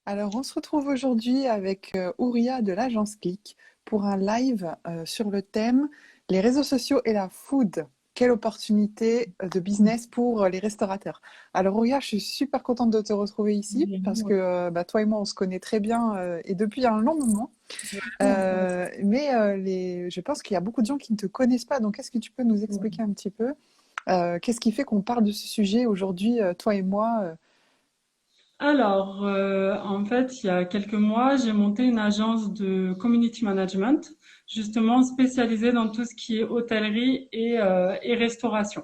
Alors, on se retrouve aujourd'hui avec Ouria de l'agence Click pour un live sur le thème les réseaux sociaux et la food. Quelle opportunité de business pour les restaurateurs. Alors, Ouria, je suis super contente de te retrouver ici parce que toi et moi, on se connaît très bien et depuis un long moment. Mais je pense qu'il y a beaucoup de gens qui ne te connaissent pas. Donc, est-ce que tu peux nous expliquer un petit peu qu'est-ce qui fait qu'on parle de ce sujet aujourd'hui, toi et moi En fait, il y a quelques mois, j'ai monté une agence de community management, justement spécialisée dans tout ce qui est hôtellerie et restauration.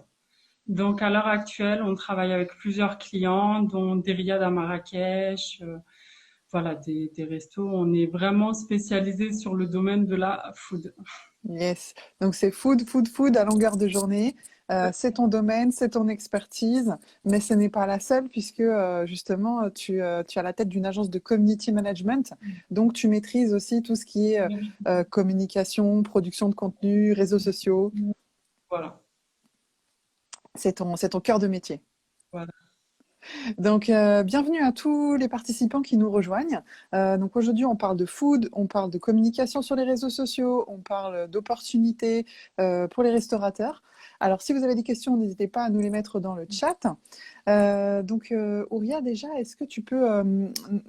Donc, à l'heure actuelle, on travaille avec plusieurs clients, dont des riads à Marrakech, voilà, des restos. On est vraiment spécialisé sur le domaine de la food. Yes. Donc c'est food, food, food à longueur de journée. C'est ton domaine, c'est ton expertise, mais ce n'est pas la seule puisque justement tu as la tête d'une agence de community management. Donc tu maîtrises aussi tout ce qui est communication, production de contenu, réseaux sociaux. Voilà, C'est ton cœur de métier. voilà. Donc, bienvenue à tous les participants qui nous rejoignent. Donc aujourd'hui, on parle de food, on parle de communication sur les réseaux sociaux, on parle d'opportunités pour les restaurateurs. Alors, si vous avez des questions, n'hésitez pas à nous les mettre dans le chat. Ouria, déjà, est-ce que tu peux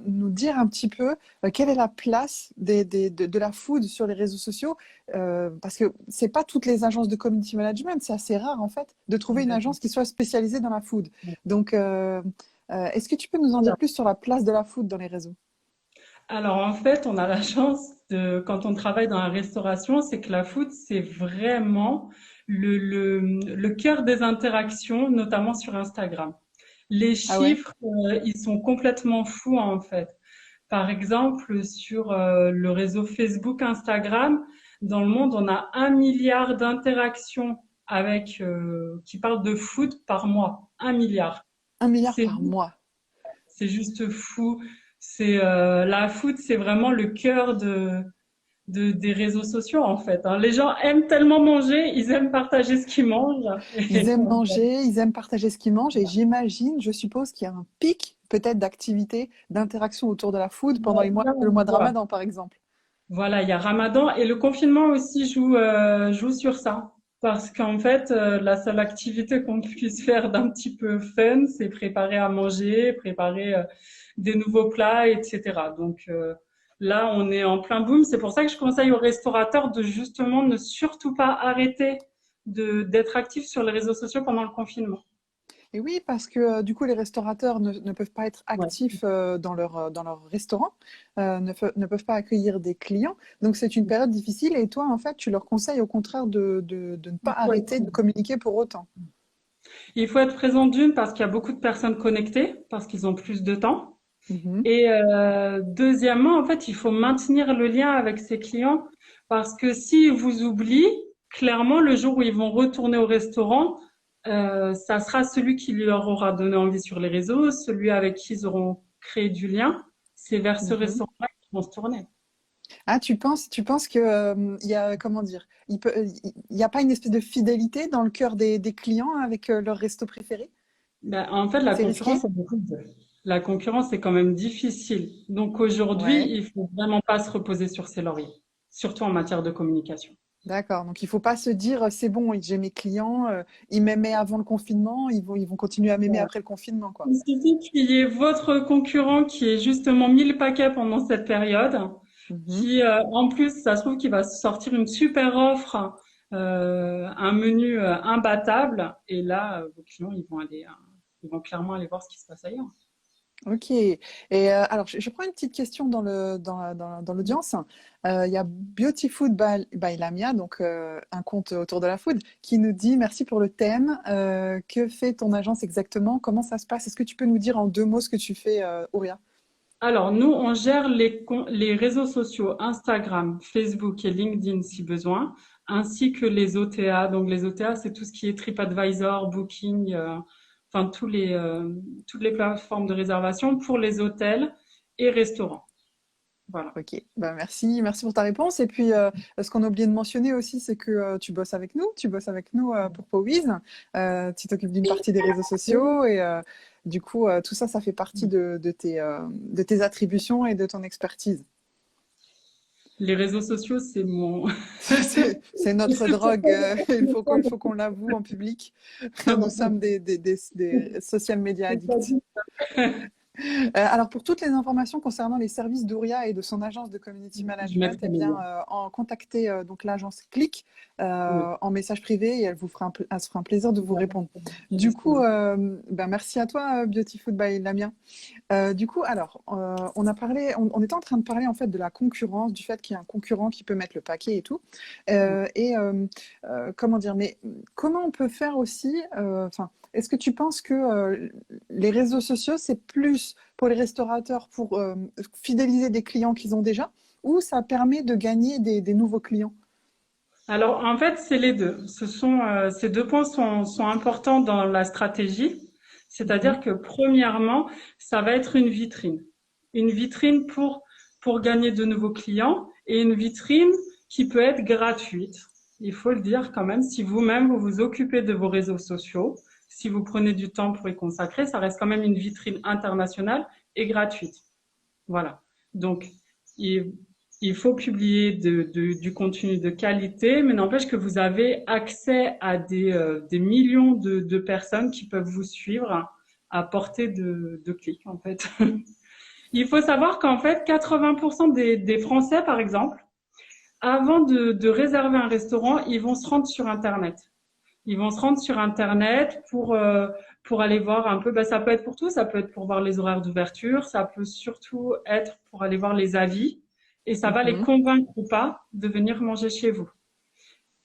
nous dire un petit peu quelle est la place de la food sur les réseaux sociaux? Parce que c'est pas toutes les agences de community management, c'est assez rare en fait de trouver une agence qui soit spécialisée dans la food. Donc, est-ce que tu peux nous en dire plus sur la place de la food dans les réseaux? Alors en fait, on a la chance quand on travaille dans la restauration, c'est que la food, c'est vraiment le cœur des interactions, notamment sur Instagram. Les Ah ouais? chiffres, ils sont complètement fous en fait. Par exemple, sur le réseau Facebook, Instagram, dans le monde, on a 1 milliard d'interactions qui parlent de food par mois. 1 milliard. 1 milliard C'est par mois. c'est juste fou. La food, c'est vraiment le cœur des réseaux sociaux en fait, hein. Les gens aiment tellement manger, ils aiment partager ce qu'ils mangent. Ils Et aiment manger, ils aiment partager ce qu'ils mangent et j'imagine, je suppose qu'il y a un pic peut-être d'activité, d'interaction autour de la food pendant le mois de voilà, Ramadan par exemple. voilà, il y a Ramadan et le confinement aussi joue sur ça. Parce qu'en fait, la seule activité qu'on puisse faire d'un petit peu fun, c'est préparer à manger, préparer des nouveaux plats, etc. Donc là, on est en plein boom. C'est pour ça que je conseille aux restaurateurs de justement ne surtout pas arrêter d'être actifs sur les réseaux sociaux pendant le confinement. Et oui, parce que du coup, les restaurateurs ne peuvent pas être Ouais. actifs dans leur restaurant, ne peuvent pas accueillir des clients. Donc, c'est une période difficile. Et toi, en fait, tu leur conseilles au contraire de ne pas Il faut arrêter de communiquer pour autant. il faut être présent d'une parce qu'il y a beaucoup de personnes connectées, parce qu'ils ont plus de temps. Mhm. Et deuxièmement, en fait, il faut maintenir le lien avec ses clients parce que s'ils vous oublient, clairement, le jour où ils vont retourner au restaurant, ça sera celui qui leur aura donné envie sur les réseaux, celui avec qui ils auront créé du lien. C'est vers ce Mhm. restaurant-là qu'ils vont se tourner. Ah, tu penses que il y a, comment dire, il y a pas une espèce de fidélité dans le cœur des clients avec leur resto préféré? Ben, en fait, la C'est risqué? concurrence, la concurrence est quand même difficile. Donc aujourd'hui, Ouais. il faut vraiment pas se reposer sur ses lauriers, surtout en matière de communication. D'accord. Donc, il faut pas se dire, c'est bon, j'ai mes clients, ils m'aimaient avant le confinement, ils vont continuer à m'aimer après le confinement, quoi. Il suffit qu'il y ait votre concurrent qui ait justement mis le paquet pendant cette période, Mhm. qui en plus, ça se trouve qu'il va sortir une super offre, un menu imbattable, et là, vos clients, ils vont clairement aller voir ce qui se passe ailleurs. Ok. Et alors, je prends une petite question dans l'audience. Il y a Beauty Food by Lamia, donc un compte autour de la food, qui nous dit merci pour le thème. Que fait ton agence exactement? Comment ça se passe? Est-ce que tu peux nous dire en 2 mots ce que tu fais, Ouria? Alors, nous, on gère les réseaux sociaux Instagram, Facebook et LinkedIn si besoin, ainsi que les OTA. Donc, les OTA, c'est tout ce qui est TripAdvisor, Booking, enfin, toutes les plateformes de réservation pour les hôtels et restaurants. Voilà. Ok, bah merci pour ta réponse. Et puis, ce qu'on a oublié de mentionner aussi, c'est que tu bosses avec nous pour Powiz. Tu t'occupes d'une partie des réseaux sociaux et Du coup, tout ça, ça fait partie de tes attributions et de ton expertise. Les réseaux sociaux, c'est mon... C'est notre drogue, il faut qu'on l'avoue en public. Nous sommes des social media addicts. Alors, pour toutes les informations concernant les services d'Ouria et de son agence de community Je management, mettrai eh mes bien, liens. contactez donc l'agence Click Oui. en message privé et elle se fera un plaisir de vous répondre. Je Du coup, dispose. ben, merci à toi, Beauty Food by Lamien. Du coup, alors, on a parlé, on était en train de parler en fait de la concurrence, du fait qu'il y a un concurrent qui peut mettre le paquet et tout. Comment dire, mais comment on peut faire aussi, enfin, est-ce que tu penses que les réseaux sociaux, c'est plus pour les restaurateurs pour fidéliser des clients qu'ils ont déjà, ou ça permet de gagner des nouveaux clients? Alors, en fait, c'est les deux. Ces deux points sont importants dans la stratégie. Mhm. C'est-à-dire que, premièrement, ça va être une vitrine. Une vitrine pour gagner de nouveaux clients et une vitrine qui peut être gratuite. Il faut le dire quand même, si vous-même vous vous occupez de vos réseaux sociaux, si vous prenez du temps pour y consacrer, ça reste quand même une vitrine internationale et gratuite. Voilà. Donc, il, il faut publier du contenu de qualité, mais n'empêche que vous avez accès à des millions de personnes qui peuvent vous suivre à portée de clic, en fait. Il faut savoir qu'en fait, 80% des Français, par exemple, avant de réserver un restaurant, ils vont se rendre sur Internet. Ils vont se rendre sur Internet pour aller voir un peu, bah, ça peut être pour tout, ça peut être pour voir les horaires d'ouverture, ça peut surtout être pour aller voir les avis, et ça va les Mhm. convaincre ou pas de venir manger chez vous.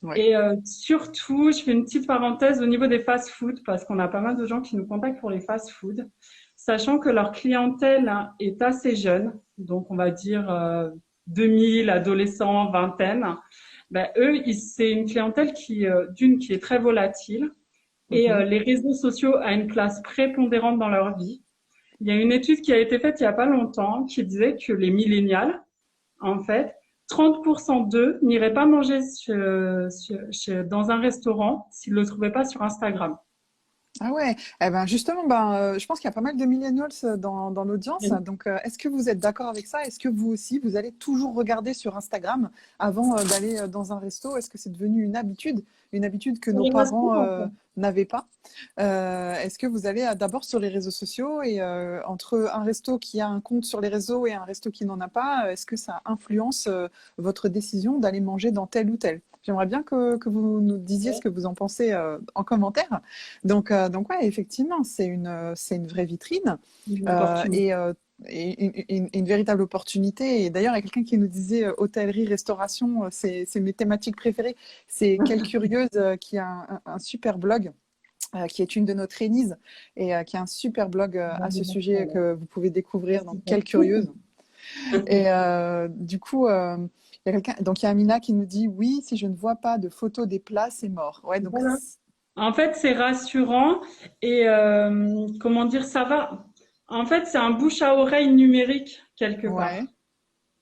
Ouais. Et surtout, je fais une petite parenthèse au niveau des fast-food, parce qu'on a pas mal de gens qui nous contactent pour les fast-food, sachant que leur clientèle est assez jeune, donc on va dire 2000 adolescents, vingtaine. Ben, eux, c'est une clientèle qui est très volatile et Mhm. les réseaux sociaux ont une place prépondérante dans leur vie. Il y a une étude qui a été faite il n'y a pas longtemps qui disait que les millénials, en fait, 30% d'eux n'iraient pas manger dans un restaurant s'ils ne le trouvaient pas sur Instagram. Ah ouais, eh ben justement, ben, je pense qu'il y a pas mal de millennials dans l'audience. Donc, est-ce que vous êtes d'accord avec ça? Est-ce que vous aussi, vous allez toujours regarder sur Instagram avant d'aller dans un resto? Est-ce que c'est devenu une habitude que Sur nos les parents restaurants, en fait. n'avaient pas? Est-ce que vous allez d'abord sur les réseaux sociaux et entre un resto qui a un compte sur les réseaux et un resto qui n'en a pas, est-ce que ça influence votre décision d'aller manger dans tel ou tel? J'aimerais bien que vous nous disiez ce que vous en pensez en commentaire. Donc ouais, effectivement, c'est une vraie vitrine Une euh, opportunité. et, euh, et une véritable opportunité. Et d'ailleurs, il y a quelqu'un qui nous disait hôtellerie, restauration, c'est mes thématiques préférées. C'est Quelle Curieuse qui a un super blog. Qui est une de nos trainees et qui a un super blog à ce sujet que vous pouvez découvrir. Donc, Quelle Curieuse. Et du coup, il y a quelqu'un, donc il y a Amina qui nous dit oui, si je ne vois pas de photos des plats, c'est mort. Ouais, donc Voilà. En fait, c'est rassurant et comment dire, ça va. En fait, c'est un bouche à oreille numérique quelque ouais. part.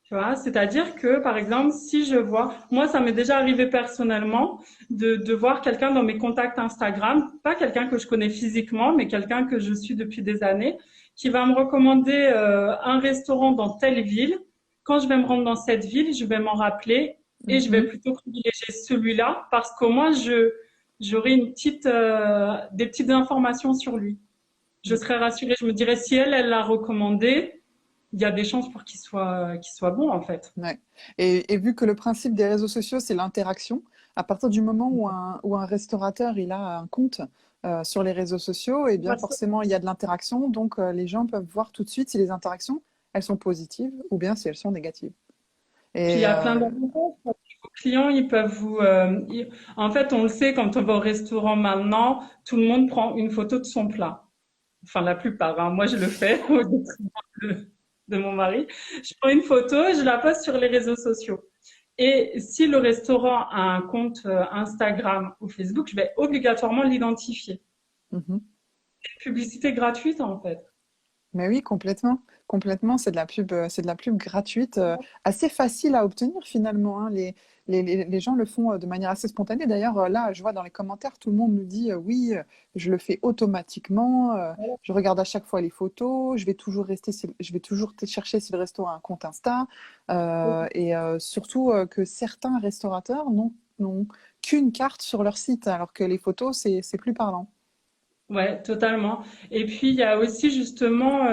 Tu vois, c'est-à-dire que, par exemple, si je vois, moi, ça m'est déjà arrivé personnellement de voir quelqu'un dans mes contacts Instagram, pas quelqu'un que je connais physiquement, mais quelqu'un que je suis depuis des années, qui va me recommander un restaurant dans telle ville. Quand je vais me rendre dans cette ville, je vais m'en rappeler et je vais Mhm. plutôt privilégier celui-là parce qu'au moins j'aurai des petites informations sur lui. Je serais rassurée. Je me dirais si elle l'a recommandé, il y a des chances pour qu'il soit bon en fait. Ouais. Et vu que le principe des réseaux sociaux, c'est l'interaction, à partir du moment où un restaurateur il a un compte sur les réseaux sociaux, eh bien forcément il y a de l'interaction, donc les gens peuvent voir tout de suite si les interactions elles sont positives ou bien si elles sont négatives. Puis il Et y a plein d'avantages. Vos clients, ils peuvent en fait, on le sait, quand on va au restaurant maintenant, tout le monde prend une photo de son plat. Enfin, la plupart, hein. Moi, je le fais au détriment de mon mari. Je prends une photo et je la poste sur les réseaux sociaux. Et si le restaurant a un compte Instagram ou Facebook, je vais obligatoirement l'identifier. mhm. Publicité gratuite, en fait. Mais oui, complètement. Complètement, c'est de la pub gratuite, assez facile à obtenir finalement, hein. Les gens le font de manière assez spontanée. D'ailleurs, là, je vois dans les commentaires, tout le monde nous dit oui, je le fais automatiquement, je regarde à chaque fois les photos, je vais toujours chercher si le resto a un compte Insta, et surtout que certains restaurateurs n'ont qu'une carte sur leur site, alors que les photos, c'est plus parlant. Ouais, totalement. Et puis, il y a aussi justement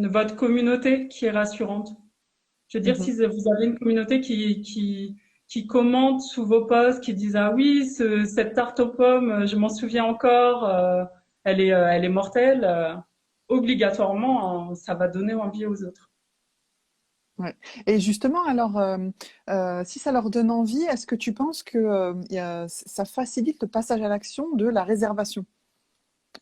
votre communauté qui est rassurante. Je veux dire, si Mhm. vous avez une communauté qui commente sous vos posts, qui disent, ah oui, cette tarte aux pommes, je m'en souviens encore, elle est mortelle, obligatoirement, ça va donner envie aux autres. Ouais. Et justement, alors, si ça leur donne envie, est-ce que tu penses que ça facilite le passage à l'action de la réservation?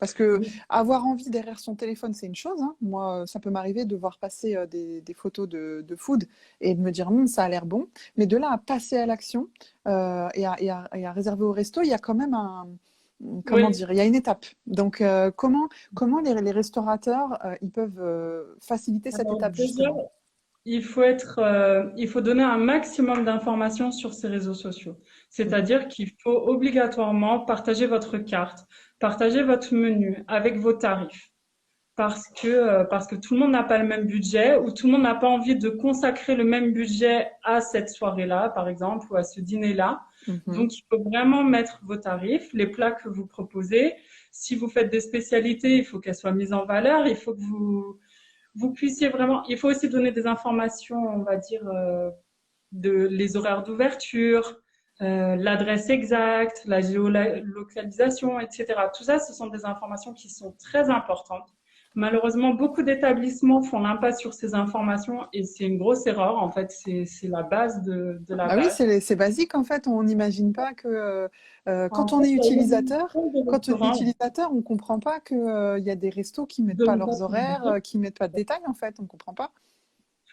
Parce que Oui. avoir envie derrière son téléphone, c'est une chose, hein. Moi, ça peut m'arriver de voir passer des photos de food et de me dire, ça a l'air bon. Mais de là à passer à l'action et à réserver au resto, il y a quand même comment Oui. dire, il y a une étape. Donc, comment les restaurateurs, ils peuvent faciliter cette Alors étape, déjà, justement? il faut donner un maximum d'informations sur ces réseaux sociaux. Mhm. C'est-à-dire qu'il faut obligatoirement partager votre carte, partager votre menu avec vos tarifs. Parce que tout le monde n'a pas le même budget ou tout le monde n'a pas envie de consacrer le même budget à cette soirée-là, par exemple, ou à ce dîner-là. Mhm. Donc, il faut vraiment mettre vos tarifs, les plats que vous proposez. Si vous faites des spécialités, il faut qu'elles soient mises en valeur. Il faut que vous puissiez vraiment. Il faut aussi donner des informations, on va dire, de les horaires d'ouverture, l'adresse exacte, la géolocalisation, etc. Tout ça, ce sont des informations qui sont très importantes. Malheureusement, beaucoup d'établissements font l'impasse sur ces informations et c'est une grosse erreur. En fait, c'est la base de la Bah oui, base. c'est basique en fait. On n'imagine pas que En fait, il y a des quand on est restaurants utilisateur, on comprend pas que il y a des restos qui qui mettent pas donnent pas leurs ce horaires, budget. qui mettent pas de détails en fait. On comprend pas.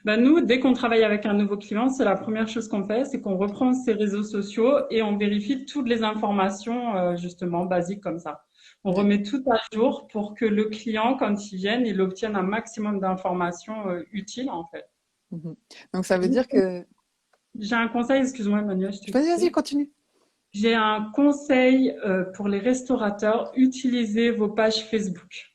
Ben nous, dès qu'on travaille avec un nouveau client, c'est la première chose qu'on fait, c'est qu'on reprend ses réseaux sociaux et on vérifie toutes les informations, justement, basiques comme ça. On Ouais. remet tout à jour pour que le client, quand il vienne, il obtienne un maximum d'informations, utiles, en fait. Mhm. Donc ça veut dire que. J'ai un conseil, excuse-moi, Emmanuel, je t'ai Vas-y, coupé. continue. J'ai un conseil, pour les restaurateurs, utilisez vos pages Facebook.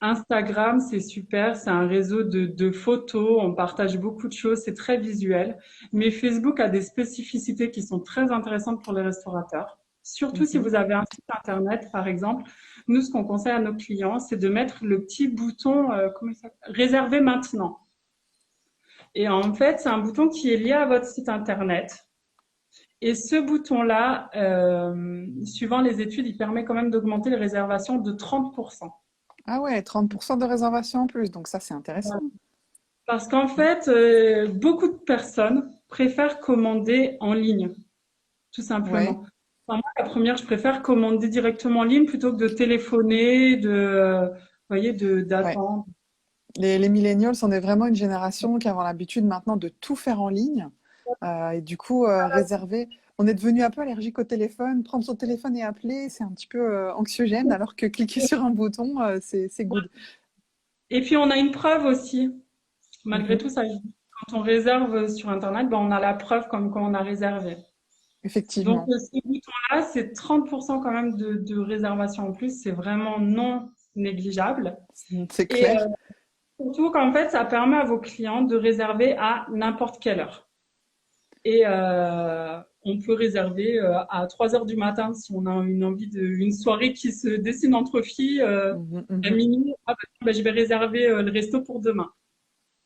Instagram, c'est super, c'est un réseau de photos, on partage beaucoup de choses, c'est très visuel. Mais Facebook a des spécificités qui sont très intéressantes pour les restaurateurs. Surtout si Mhm. vous avez un site internet, par exemple. Nous, ce qu'on conseille à nos clients, c'est de mettre le petit bouton, comment il s'appelle? Réserver maintenant. Et en fait, c'est un bouton qui est lié à votre site internet. Et ce bouton-là, suivant les études, il permet quand même d'augmenter les réservations de 30%. Ah ouais, 30% de réservation en plus. Donc ça, c'est intéressant. Parce qu'en fait, beaucoup de personnes préfèrent commander en ligne, tout Ouais, simplement. Enfin, moi, la première, je préfère commander directement en ligne plutôt que de téléphoner, vous voyez, ouais. d'attendre. Les millennials sont vraiment une génération qui a l'habitude maintenant de tout faire en ligne. Et du coup, réserver. On est devenu un peu allergique au téléphone. Prendre son téléphone et appeler, c'est un petit peu anxiogène, alors que cliquer sur un bouton, c'est good. Et puis, on a une preuve aussi. Malgré Mhm. tout, ça, quand on réserve sur Internet, ben, on a la preuve comme quand on a réservé. Donc, Effectivement, ce bouton-là, c'est 30% quand même de réservation en plus. C'est vraiment non négligeable. c'est Et clair. surtout qu'en fait, ça permet à vos clients de réserver à n'importe quelle heure. Et on peut réserver à 3 heures du matin si on a une envie une soirée qui se dessine entre filles. Mhm, À mhm. minuit, ah bah, je vais réserver le resto pour demain.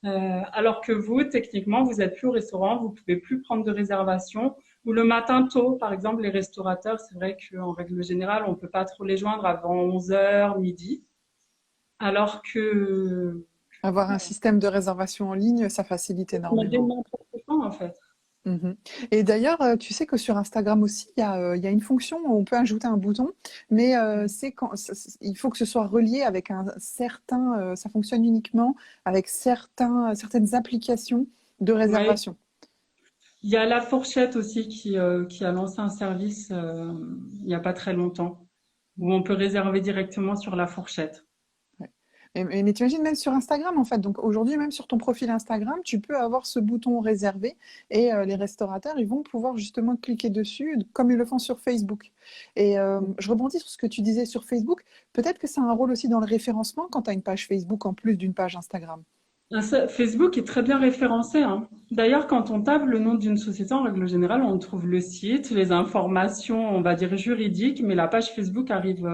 Alors que vous, techniquement, vous êtes plus au restaurant, vous pouvez plus prendre de réservation. Ou le matin tôt, par exemple, les restaurateurs, c'est vrai qu'en règle générale, on peut pas trop les joindre avant 11 heures, midi. Alors que Avoir un système de réservation en ligne, ça facilite on a dès énormément. n'importe quand, en fait. Mhm. Et d'ailleurs, tu sais que sur Instagram aussi, il y a une fonction où on peut ajouter un bouton, mais il faut que ce soit relié avec un certain, ça fonctionne uniquement avec certaines applications de Ouais. réservation. Il y a La Fourchette aussi qui a lancé un service il n'y a pas très longtemps où on peut réserver directement sur La Fourchette. Ouais. Mais t'imagines même sur Instagram, en fait. Donc aujourd'hui, même sur ton profil Instagram, tu peux avoir ce bouton réservé et les restaurateurs, ils vont pouvoir justement cliquer dessus comme ils le font sur Facebook. Et je rebondis sur ce que tu disais sur Facebook. Peut-être que ça a un rôle aussi dans le référencement quand tu as une page Facebook en plus d'une page Instagram. Facebook est très bien référencé, hein. D'ailleurs, quand on tape le nom d'une société, en règle générale, on trouve le site, les informations, on va dire juridiques, mais la page Facebook arrive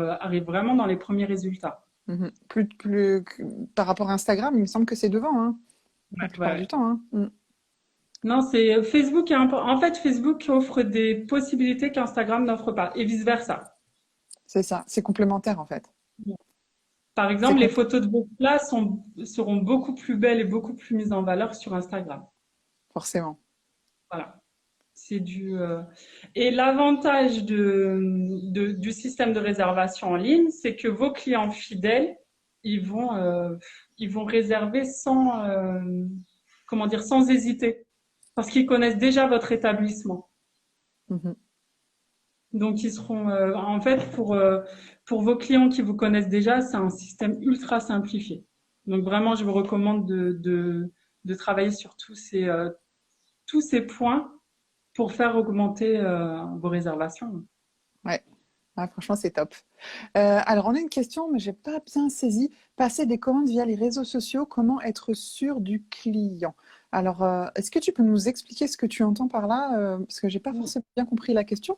vraiment dans les premiers résultats. Mhm. Par rapport à Instagram, il me semble que c'est devant, hein, la Ouais, ouais, plupart du ouais. temps, hein. Mm. Non, c'est Facebook En fait, Facebook offre des possibilités qu'Instagram n'offre pas, et vice-versa. C'est ça, c'est complémentaire en fait. Par C'est exemple, les compl- photos de vos plats seront beaucoup plus belles et beaucoup plus mises en valeur sur Instagram. Forcément. Voilà. C'est Et l'avantage du système de réservation en ligne, c'est que vos clients fidèles, ils vont, euh, ils vont réserver comment dire, sans hésiter, parce qu'ils connaissent déjà votre établissement. Mhm. Donc, ils seront, en fait, pour vos clients qui vous connaissent déjà, c'est un système ultra simplifié. Donc, vraiment, je vous recommande de travailler sur tous ces points pour faire augmenter vos réservations. Ouais. Ah, franchement, c'est top. Alors, on a une question, mais j'ai pas bien saisi. Passer des commandes via les réseaux sociaux, comment être sûr du client? Alors, est-ce que tu peux nous expliquer ce que tu entends par là? Parce que j'ai pas forcément bien compris la question.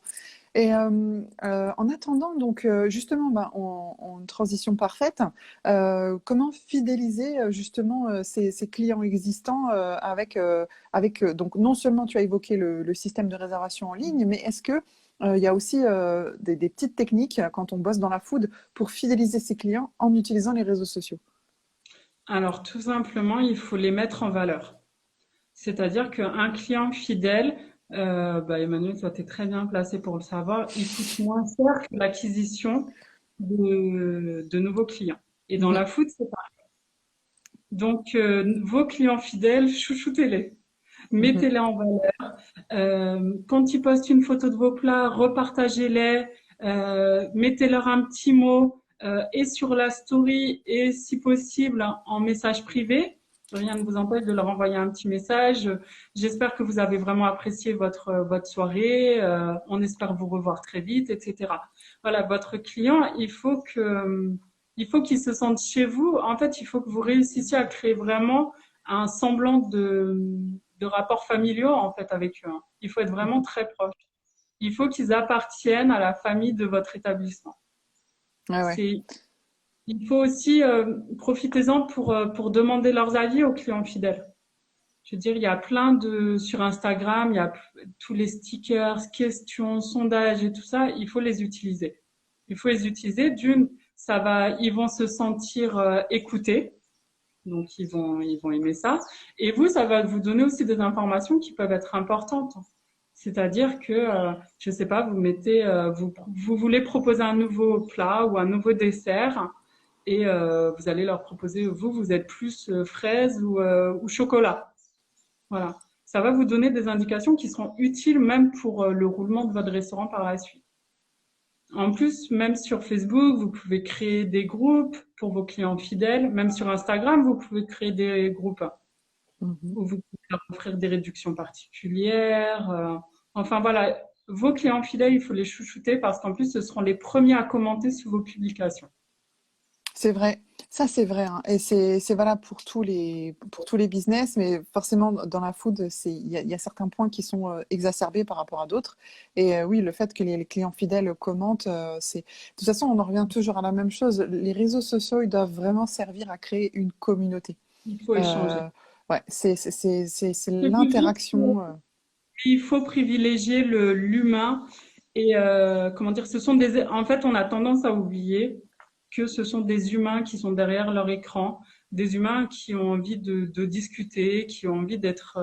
Et en attendant, donc justement, bah, en transition parfaite, comment fidéliser justement ces clients existants donc non seulement tu as évoqué le système de réservation en ligne, mais est-ce que il y a aussi des petites techniques quand on bosse dans la food pour fidéliser ses clients en utilisant les réseaux sociaux? Alors, tout simplement, il faut les mettre en valeur. C'est-à-dire qu'un client fidèle, bah, Emmanuel, toi, tu es très bien placé pour le savoir, il coûte moins cher que l'acquisition de nouveaux clients. Et dans Mhm, la food, c'est pareil. Donc, vos clients fidèles, chouchoutez-les, mhm, mettez-les en valeur. Quand ils postent une photo de vos plats, repartagez-les, mettez-leur un petit mot et sur la story et si possible en message privé. Rien ne vous empêche de leur envoyer un petit message. J'espère que vous avez vraiment apprécié votre soirée. On espère vous revoir très vite, etc. Voilà, votre client, il faut qu'il se sente chez vous. En fait, il faut que vous réussissiez à créer vraiment un semblant de rapports familiaux en fait avec eux, hein. Il faut être vraiment mhm. très proche. Il faut qu'ils appartiennent à la famille de votre établissement. Ouais, ouais. C'est, il faut aussi profitez-en pour demander leurs avis aux clients fidèles. Je veux dire, il y a sur Instagram, il y a tous les stickers, questions, sondages et tout ça. Il faut les utiliser. Il faut les utiliser. Ils vont se sentir écoutés. Donc, ils vont aimer ça. Et vous, ça va vous donner aussi des informations qui peuvent être importantes. C'est-à-dire que, je sais pas, vous voulez proposer un nouveau plat ou un nouveau dessert et vous allez leur proposer, vous êtes plus fraise ou chocolat. Voilà. Ça va vous donner des indications qui seront utiles même pour le roulement de votre restaurant par la suite. En plus, même sur Facebook, vous pouvez créer des groupes pour vos clients fidèles. Même sur Instagram, vous pouvez créer des groupes Mhm. où vous pouvez leur offrir des réductions particulières. Enfin voilà, vos clients fidèles, il faut les chouchouter parce qu'en plus, ce seront les premiers à commenter sous vos publications. C'est vrai, ça c'est vrai, hein. Et c'est valable pour tous les business, mais forcément dans la food, il y a certains points qui sont exacerbés par rapport à d'autres. Et oui, le fait que les clients fidèles commentent, de toute façon, on en revient toujours à la même chose. Les réseaux sociaux, ils doivent vraiment servir à créer une communauté. Il faut échanger. Euh, ouais, c'est Je peux dire l'interaction. qu'il faut privilégier l'humain et comment dire, en fait, on a tendance à oublier que ce sont des humains qui sont derrière leur écran, des humains qui ont envie de discuter, qui ont envie d'être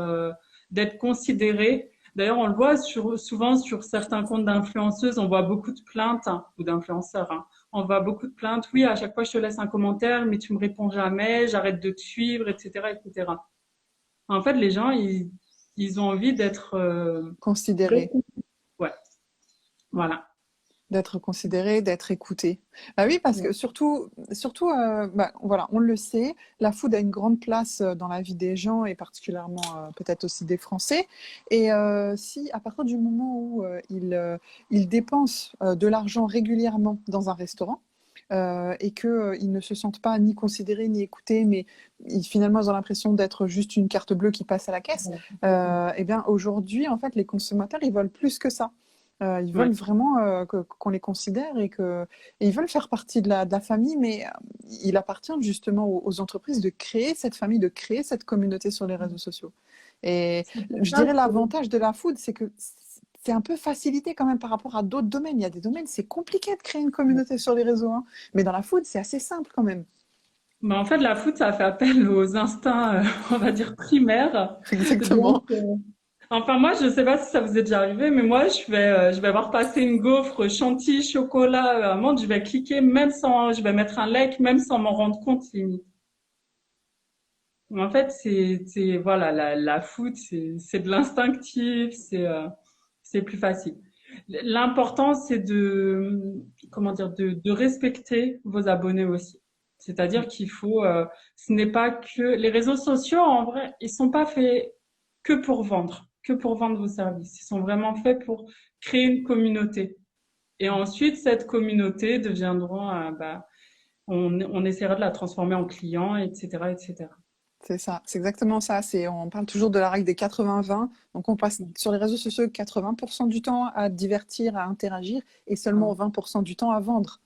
considérés. D'ailleurs, on le voit souvent sur certains comptes d'influenceuses, on voit beaucoup de plaintes, hein, ou d'influenceurs, hein. On voit beaucoup de plaintes. Oui, à chaque fois, je te laisse un commentaire, mais tu me réponds jamais, j'arrête de te suivre, etc., etc. En fait, les gens, ils ont envie d'être Considérée. ouais, voilà. D'être considéré, d'être écouté. Bah oui, parce Ouais. que surtout bah, voilà, on le sait, la food a une grande place dans la vie des gens et particulièrement peut-être aussi des Français. Et si à partir du moment où ils dépensent de l'argent régulièrement dans un restaurant, et qu'ils ne se sentent pas ni considérés ni écoutés, mais finalement ils ont l'impression d'être juste une carte bleue qui passe à la caisse, eh bien aujourd'hui, en fait, les consommateurs, ils veulent plus que ça. Ils Ouais. veulent vraiment qu'on les considère et ils veulent faire partie de la famille, mais il appartient justement aux entreprises de créer cette famille, de créer cette communauté sur les réseaux sociaux. Et C'est pour je ça dirais que l'avantage de la food, c'est que c'est un peu facilité quand même par rapport à d'autres domaines. Il y a des domaines, c'est compliqué de créer une communauté sur les réseaux, hein. Mais dans la food, c'est assez simple quand même. bah, en fait, la foot, ça fait appel aux instincts, on va dire, primaires. Donc, Exactement. enfin, moi, je sais pas si ça vous est déjà arrivé, mais moi, je vais voir passer une gaufre chantilly, chocolat, amande, je vais cliquer même sans, je vais mettre un like, même sans m'en rendre compte, limite. En fait, voilà, la foot, c'est de l'instinctif, c'est plus facile. L'important, c'est comment dire, de respecter vos abonnés aussi. C'est-à-dire qu'il faut, ce n'est pas que, les réseaux sociaux, en vrai, ils sont pas faits que pour vendre vos services. Ils sont vraiment faits pour créer une communauté. Et ensuite, cette communauté deviendra, bah, on essaiera de la transformer en client, etc., etc. C'est ça, c'est exactement ça. On parle toujours de la règle des 80-20. Donc, on passe sur les réseaux sociaux 80% du temps à divertir, à interagir et seulement Ah, 20% du temps à vendre.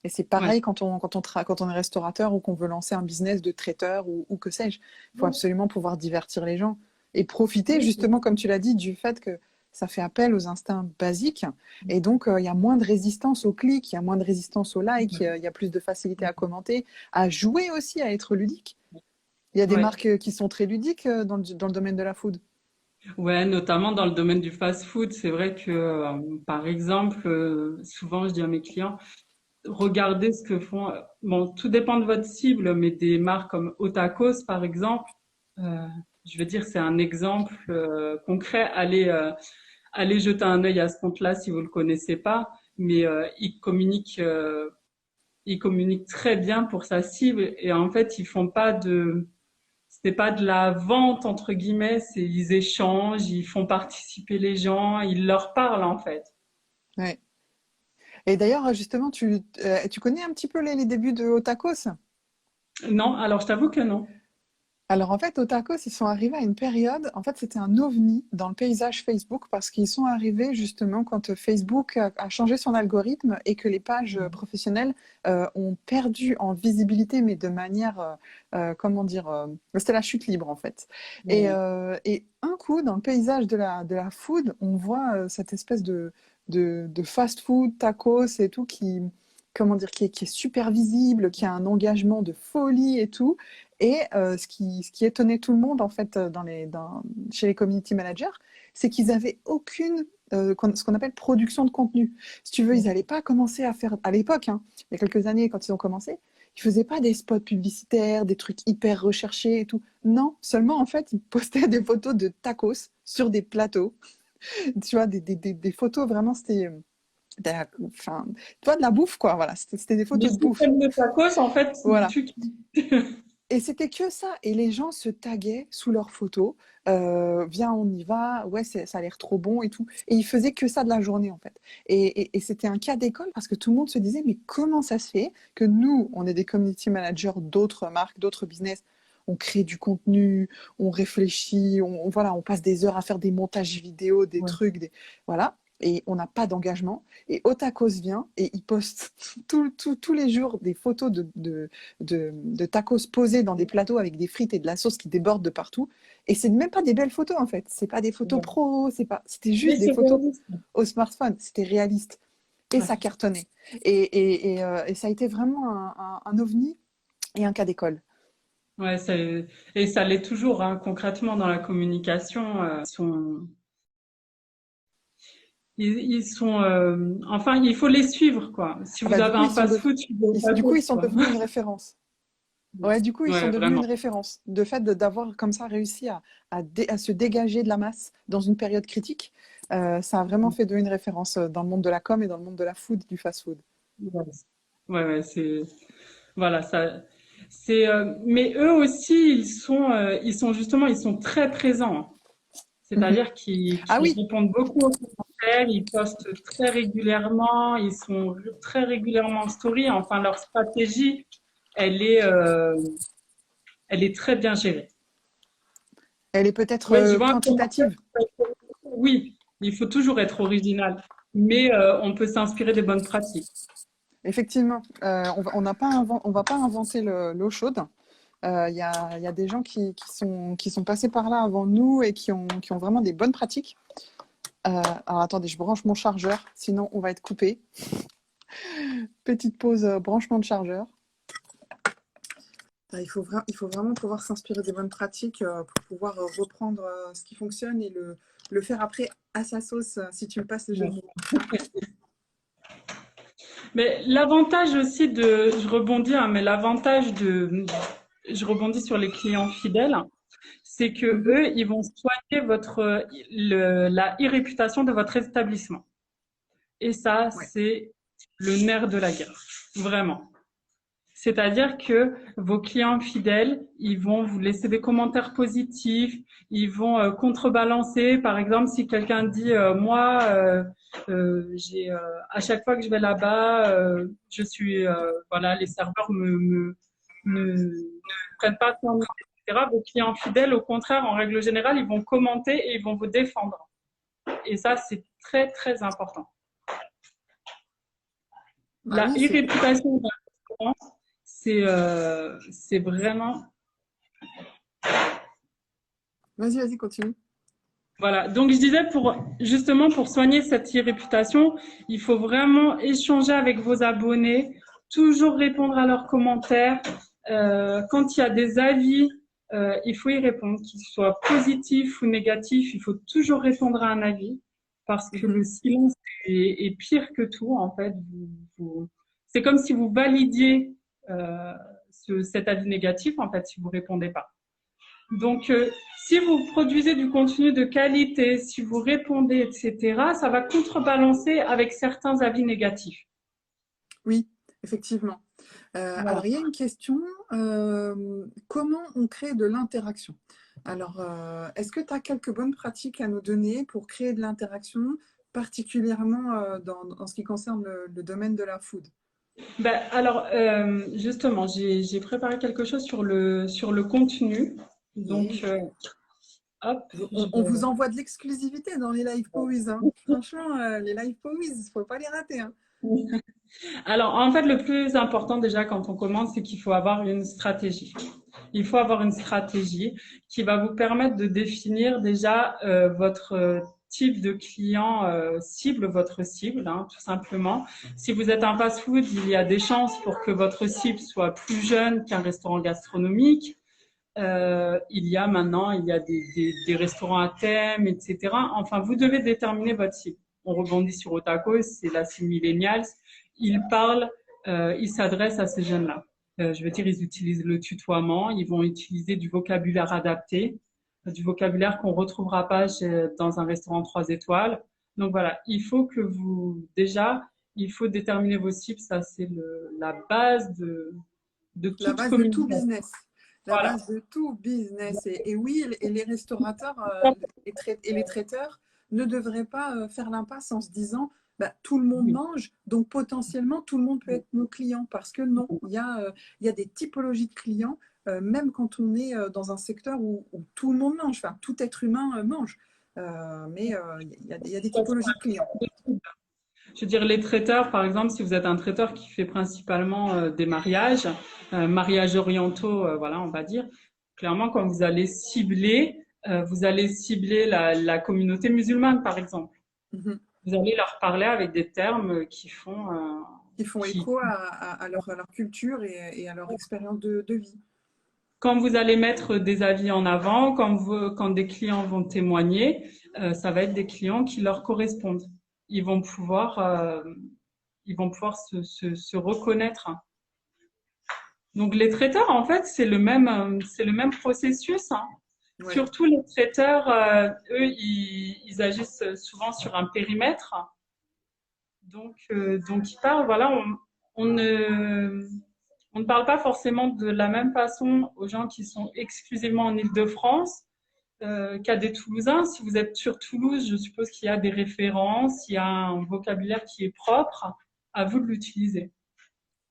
Et c'est ouais. pareil quand on est restaurateur ou qu'on veut lancer un business de traiteur ou que sais-je. Il faut absolument pouvoir divertir les gens et profiter Oui, justement, comme tu l'as dit, du fait que ça fait appel aux instincts basiques. Et donc, il y a moins de résistance au clic, il y a moins de résistance au like, il y a plus de facilité à commenter, à jouer aussi, à être ludique. Il y a des ouais. marques qui sont très ludiques dans le domaine de la food. Ouais, notamment dans le domaine du fast-food, c'est vrai que, par exemple, souvent je dis à mes clients, regardez ce que font. Bon, tout dépend de votre cible, mais des marques comme Otakos, par exemple, euh, je veux dire, c'est un exemple concret. Allez jeter un œil à ce compte-là si vous le connaissez pas, mais il communique très bien pour sa cible et en fait, ils font pas de c'est pas de la vente entre guillemets, c'est ils échangent, ils font participer les gens, ils leur parlent en fait. Ouais. Et d'ailleurs, justement, tu connais un petit peu les débuts de Otakos? Non, alors je t'avoue que non. Alors en fait, Otakos, ils sont arrivés à une période, en fait, c'était un ovni dans le paysage Facebook parce qu'ils sont arrivés justement quand Facebook a changé son algorithme et que les pages professionnelles ont perdu en visibilité, mais de manière, comment dire, c'était la chute libre en fait. Ouais. Et un coup, dans le paysage de la food, on voit cette espèce de fast-food, tacos et tout comment dire, qui est super visible, qui a un engagement de folie et tout. Et ce qui étonnait tout le monde, en fait, chez les community managers, c'est qu'ils avaient aucune, ce qu'on appelle production de contenu. Si tu veux, ils n'allaient pas commencer à faire, à l'époque, hein, il y a quelques années, quand ils ont commencé, ils faisaient pas des spots publicitaires, des trucs hyper recherchés et tout. Non, seulement, en fait, ils postaient des photos de tacos sur des plateaux. Tu vois, des photos, vraiment, c'était... Enfin, tu vois, de la bouffe, quoi, voilà. C'était des Le photos de bouffe. système de tacos, en fait, Voilà. tu Et c'était que ça. Et les gens se taguaient sous leurs photos. Viens, on y va. Ouais, ça a l'air trop bon et tout. Et ils faisaient que ça de la journée, en fait. Et c'était un cas d'école parce que tout le monde se disait, mais comment ça se fait que nous, on est des community managers d'autres marques, d'autres business, on crée du contenu, on réfléchit, voilà, on passe des heures à faire des montages vidéo, des Ouais. trucs, voilà. Et on n'a pas d'engagement. Et Otakos vient et il poste tous les jours des photos de tacos posés dans des plateaux avec des frites et de la sauce qui débordent de partout. Et c'est même pas des belles photos en fait. C'est pas des photos Ouais. pro, c'était juste Oui, des c'est photos réaliste. au smartphone. C'était réaliste et Ouais. ça cartonnait. Et ça a été vraiment un ovni et un cas d'école. Ouais, et ça l'est toujours, hein, concrètement dans la communication. Ils sont, enfin, il faut les suivre, quoi. Si Ah vous bah, du avez coup, un fast-food, suivez au du coup, tacos, ils sont quoi. devenus une référence. Ouais, du coup, ils sont Ouais, devenus vraiment. une référence. De fait d'avoir comme ça réussi à se dégager de la masse dans une période critique, ça a vraiment fait d'eux une référence dans le monde de la com et dans le monde de la food, du fast-food. Ouais, ouais, voilà, mais eux aussi, ils sont justement, ils sont très présents. Mhm. C'est-à-dire Ah qu'ils oui, répondent beaucoup aux commentaires, ils postent très régulièrement, ils sont très régulièrement en story. Enfin, leur stratégie, elle est, euh, elle est très bien gérée. elle est peut-être Oui, je vois un commentaire. quantitative. Oui, il faut toujours être original, mais on peut s'inspirer des bonnes pratiques. Effectivement, on n'a pas on va pas inventer l'eau chaude. Il y a des gens qui sont passés par là avant nous et qui ont vraiment des bonnes pratiques. Alors attendez, je branche mon chargeur, sinon on va être coupé. Petite pause branchement de chargeur. Il faut vraiment pouvoir s'inspirer des bonnes pratiques pour pouvoir reprendre ce qui fonctionne et le faire après à sa sauce, si tu me passes le jeu de mots. Mais l'avantage aussi je rebondis, hein, mais je rebondis sur les clients fidèles, c'est que Mhm. eux, ils vont soigner la e-réputation de votre établissement. Et ça, Ouais. c'est le nerf de la guerre, vraiment. C'est-à-dire que vos clients fidèles, ils vont vous laisser des commentaires positifs, ils vont contrebalancer. Par exemple, si quelqu'un dit moi, à chaque fois que je vais là-bas, je suis voilà, les serveurs ne prennent pas soin de moi, etc. Vos clients fidèles, au contraire, en règle générale, ils vont commenter et ils vont vous défendre. Et ça, c'est très très important. Bah La oui, c'est. e-réputation d'un restaurant, c'est vraiment. Vas-y, vas-y, continue. Voilà. Donc, je disais, justement, pour soigner cette e-réputation, il faut vraiment échanger avec vos abonnés, toujours répondre à leurs commentaires. Quand il y a des avis, il faut y répondre, qu'ils soient positifs ou négatifs, il faut toujours répondre à un avis parce que Mhm. le silence est pire que tout, en fait. C'est comme si vous validiez cet avis négatif, en fait, si vous répondez pas. Donc, si vous produisez du contenu de qualité, si vous répondez, etc., ça va contrebalancer avec certains avis négatifs. Oui, effectivement. Voilà. Alors, il y a une question. Comment on crée de l'interaction? Alors, est-ce que tu as quelques bonnes pratiques à nous donner pour créer de l'interaction, particulièrement dans ce qui concerne le domaine de la food? Ben, alors, justement, j'ai préparé quelque chose sur le contenu. Donc, Yeah. hop, je On vais. vous envoie de l'exclusivité dans les live powies, hein. Franchement, les live powies, il ne faut pas les rater, hein. Alors, en fait, le plus important déjà quand on commence, c'est qu'il faut avoir une stratégie. Il faut avoir une stratégie qui va vous permettre de définir déjà votre type de client cible, votre cible, hein, tout simplement. Si vous êtes un fast-food, il y a des chances pour que votre cible soit plus jeune qu'un restaurant gastronomique. Il y a des restaurants à thème, etc. Enfin, vous devez déterminer votre cible. On rebondit sur Otakos, c'est la cible millennials. Ils s'adressent à ces jeunes-là. Je veux dire, ils utilisent le tutoiement, ils vont utiliser du vocabulaire adapté, du vocabulaire qu'on retrouvera pas dans un restaurant 3 étoiles. Donc voilà, déjà, il faut déterminer vos cibles. Ça, c'est la base de La toute base de tout communication. business. La Voilà. base de tout business. Et oui, et les restaurateurs et les traiteurs ne devraient pas faire l'impasse en se disant bah, tout le monde mange, donc potentiellement tout le monde peut être nos clients. Parce que non, il y a des typologies de clients, même quand on est dans un secteur où tout le monde mange, enfin tout être humain mange. Mais il y a des typologies de clients. Je veux dire, les traiteurs, par exemple, si vous êtes un traiteur qui fait principalement des mariages orientaux, voilà, on va dire, clairement, quand vous allez cibler la communauté musulmane, par exemple. Mhm. Vous allez leur parler avec des termes Qui font qui, écho à leur culture et à leur expérience de vie. quand vous allez mettre des avis en avant, quand des clients vont témoigner, ça va être des clients qui leur correspondent. Ils vont pouvoir, euh, ils vont pouvoir se reconnaître Donc les traiteurs, en fait, c'est le même processus, hein. Ouais. Surtout les traiteurs, eux, ils agissent souvent sur un périmètre. Donc ils parlent, voilà, on ne, on ne parle pas forcément de la même façon aux gens qui sont exclusivement en Île-de-France qu'à des Toulousains. Si vous êtes sur Toulouse, je suppose qu'il y a des références, il y a un vocabulaire qui est propre, à vous de l'utiliser.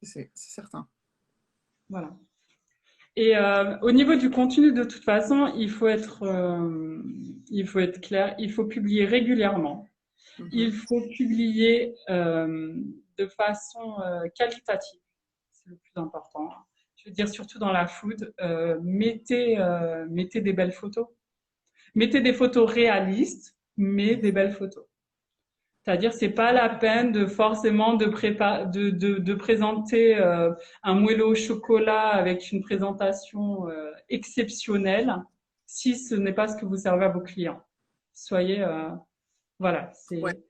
C'est certain. Voilà. Et au niveau du contenu, de toute façon, il faut être clair, il faut publier régulièrement. Il Mhm. faut publier de façon qualitative, c'est le plus important. Je veux dire, surtout dans la food, mettez des belles photos. Mettez des photos réalistes, mais des belles photos. C'est-à-dire, c'est pas la peine de forcément de présenter un moelleux au chocolat avec une présentation exceptionnelle si ce n'est pas ce que vous servez à vos clients. Soyez, voilà, Ouais. c'est,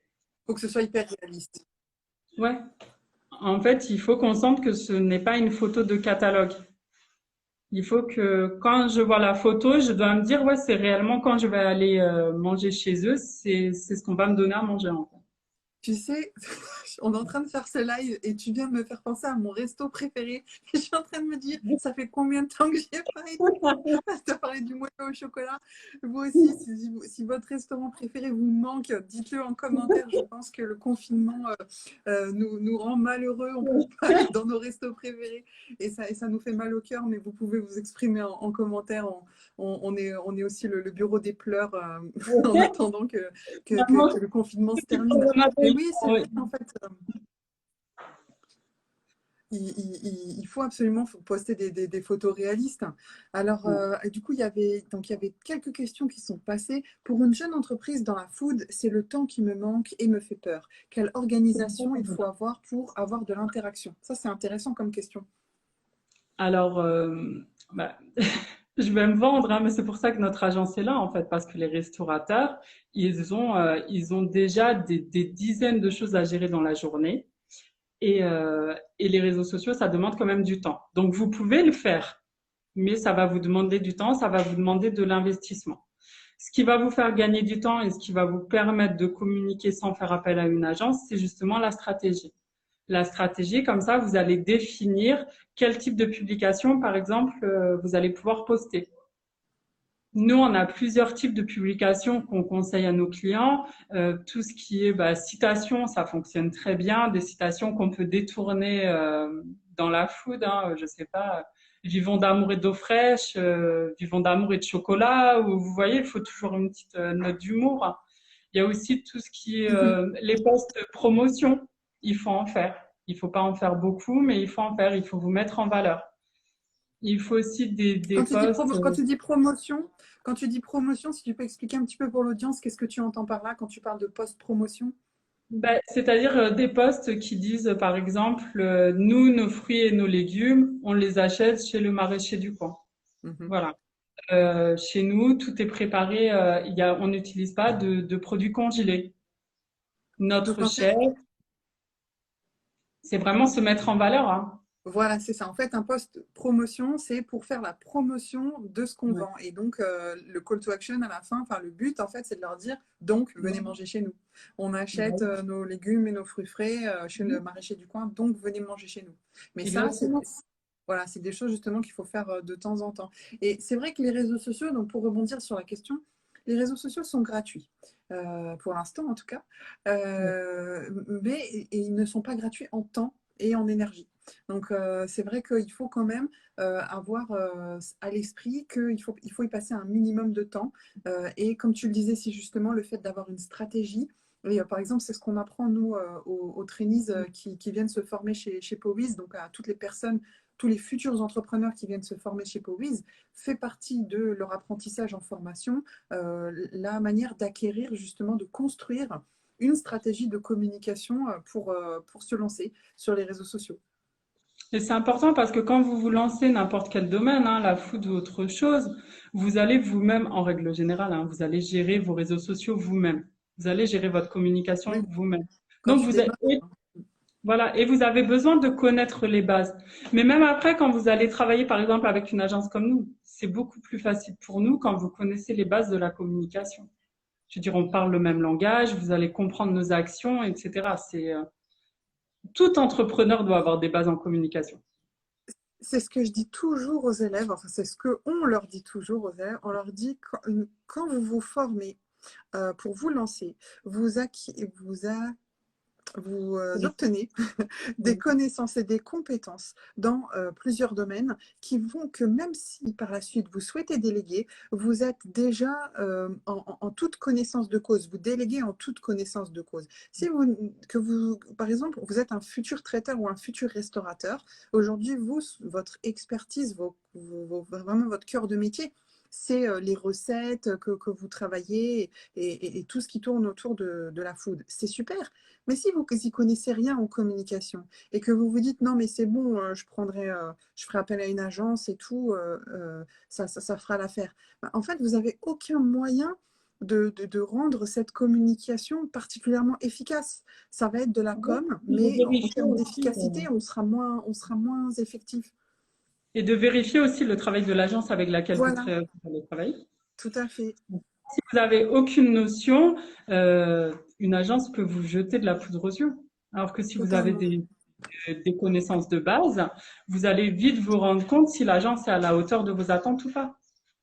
Faut que ce soit hyper réaliste. ouais. En fait, il faut qu'on sente que ce n'est pas une photo de catalogue. Il faut que quand je vois la photo, je dois me dire, ouais, c'est réellement quand je vais aller manger chez eux, c'est ce qu'on va me donner à manger en fait. Tu sais, on est en train de faire ce live et tu viens de me faire penser à mon resto préféré. Je suis en train de me dire, ça fait combien de temps que j'y ai pas été? Tu as parlé du moelleux au chocolat. Vous aussi, si votre restaurant préféré vous manque, dites-le en commentaire. Je pense que le confinement nous rend malheureux. On ne peut pas aller dans nos restos préférés et ça nous fait mal au cœur, mais vous pouvez vous exprimer en commentaire. On est aussi le bureau des pleurs en attendant que le confinement se termine. Mais oui, c'est vrai, en fait, il faut absolument poster des photos réalistes. Alors, du coup, il y avait quelques questions qui sont passées. Pour une jeune entreprise dans la food, c'est le temps qui me manque et me fait peur. Quelle organisation il faut avoir pour avoir de l'interaction? Ça, c'est intéressant comme question. Alors, bah, je vais me vendre, hein, mais c'est pour ça que notre agence est là, en fait, parce que les restaurateurs, ils ont déjà des dizaines de choses à gérer dans la journée. Et les réseaux sociaux, ça demande quand même du temps. Donc, vous pouvez le faire, mais ça va vous demander du temps, ça va vous demander de l'investissement. Ce qui va vous faire gagner du temps et ce qui va vous permettre de communiquer sans faire appel à une agence, c'est justement la stratégie. La stratégie, comme ça, vous allez définir quel type de publication, par exemple, vous allez pouvoir poster. Nous, on a plusieurs types de publications qu'on conseille à nos clients. Tout ce qui est citation, ça fonctionne très bien. Des citations qu'on peut détourner dans la food, hein, je sais pas, vivons d'amour et d'eau fraîche, vivons d'amour et de chocolat. Ou vous voyez, il faut toujours une petite note d'humour. Il y a aussi tout ce qui est les posts promotion. Il faut en faire. Il faut pas en faire beaucoup, mais il faut en faire. Il faut vous mettre en valeur. Il faut aussi des posts. Quand tu dis promotion, si tu peux expliquer un petit peu pour l'audience, qu'est-ce que tu entends par là quand tu parles de post-promotion? C'est-à-dire des posts qui disent, par exemple, nous, nos fruits et nos légumes, on les achète chez le maraîcher du coin. Mhm. Voilà. Chez nous, tout est préparé. On n'utilise pas de produits congelés. Donc Notre en fait, chef, c'est vraiment se mettre en valeur, hein. voilà, c'est ça. En fait, un post promotion, c'est pour faire la promotion de ce qu'on Ouais. vend. Et donc, le call to action à la fin, enfin, le but, en fait, c'est de leur dire, donc, venez manger chez nous. On achète nos légumes et nos fruits frais chez le maraîcher du coin, donc, venez manger chez nous. Mais ça, Exactement. voilà, c'est des choses justement qu'il faut faire de temps en temps. Et c'est vrai que les réseaux sociaux, donc pour rebondir sur la question, les réseaux sociaux sont gratuits, pour l'instant en tout cas, mais ils ne sont pas gratuits en temps et en énergie. Donc c'est vrai qu'il faut quand même avoir à l'esprit qu'il faut y passer un minimum de temps. Et comme tu le disais, si justement le fait d'avoir une stratégie, et, par exemple, c'est ce qu'on apprend, nous, aux trainees qui viennent se former chez Powys, donc à toutes les personnes, tous les futurs entrepreneurs qui viennent se former chez Powys, fait partie de leur apprentissage en formation, la manière d'acquérir, justement, de construire une stratégie de communication pour se lancer sur les réseaux sociaux. Et c'est important parce que quand vous vous lancez n'importe quel domaine, hein, la food ou autre chose, vous allez vous-même, en règle générale, hein, vous allez gérer vos réseaux sociaux vous-même. Vous allez gérer votre Oui, communication vous-même. quand Donc, tu démarres. Voilà, et vous avez besoin de connaître les bases. Mais même après, quand vous allez travailler, par exemple, avec une agence comme nous, c'est beaucoup plus facile pour nous quand vous connaissez les bases de la communication. Je veux dire, on parle le même langage, vous allez comprendre nos actions, etc. Tout entrepreneur doit avoir des bases en communication. C'est ce que je dis toujours aux élèves, enfin c'est ce qu'on leur dit toujours aux élèves, on leur dit quand vous vous formez pour vous lancer, vous obtenez des connaissances et des compétences dans plusieurs domaines qui vont que même si par la suite vous souhaitez déléguer, vous êtes déjà en toute connaissance de cause, vous déléguez en toute connaissance de cause. Si par exemple, vous êtes un futur traiteur ou un futur restaurateur, aujourd'hui, votre expertise, vraiment votre cœur de métier, c'est les recettes que vous travaillez et tout ce qui tourne autour de la food. C'est super. Mais si vous n'y connaissez rien en communication et que vous vous dites non mais c'est bon, je ferai appel à une agence et tout, ça fera l'affaire. Ben, en fait, vous n'avez aucun moyen de rendre cette communication particulièrement efficace. Ça va être de la com, Et de mais en vérifier termes aussi, d'efficacité, on sera moins effectif. et de vérifier aussi le travail de l'agence avec laquelle Voilà, vous allez travailler. tout à fait. Si vous n'avez aucune notion, une agence peut vous jeter de la poudre aux yeux. Alors que si vous avez Totalement. des connaissances de base, vous allez vite vous rendre compte si l'agence est à la hauteur de vos attentes ou pas.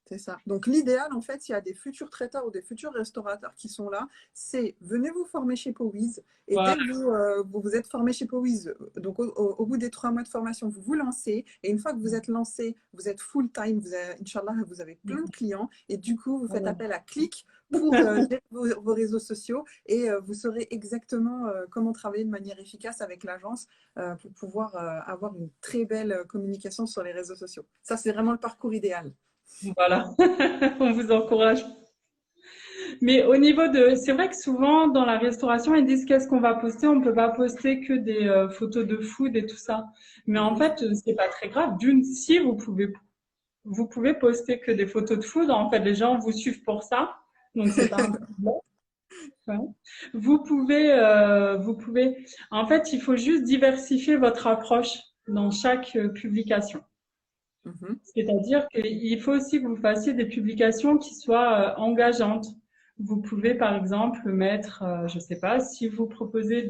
C'est ça. Donc l'idéal, en fait, s'il y a des futurs traiteurs ou des futurs restaurateurs qui sont là, c'est venez vous former chez Powiz. Et Voilà. dès que vous êtes formé chez Powiz, donc au bout des 3 mois de formation, vous vous lancez. Et une fois que vous êtes lancé, vous êtes full-time, Inch'Allah, vous avez plein de clients. Et du coup, vous faites Voilà. appel à Click pour gérer vos réseaux sociaux et vous saurez exactement comment travailler de manière efficace avec l'agence pour pouvoir avoir une très belle communication sur les réseaux sociaux. Ça, c'est vraiment le parcours idéal. Voilà. On vous encourage. Mais au niveau c'est vrai que souvent dans la restauration, ils disent qu'est-ce qu'on va poster? On ne peut pas poster que des photos de food et tout ça. Mais en Mhm. fait, c'est pas très grave. D'une, si vous pouvez poster que des photos de food. En fait, les gens vous suivent pour ça. Donc, c'est pas un problème. Ouais. Vous pouvez, en fait, il faut juste diversifier votre approche dans chaque publication. Mhm. C'est-à-dire qu'il faut aussi que vous fassiez des publications qui soient engageantes. Vous pouvez, par exemple, mettre, je sais pas, si vous proposez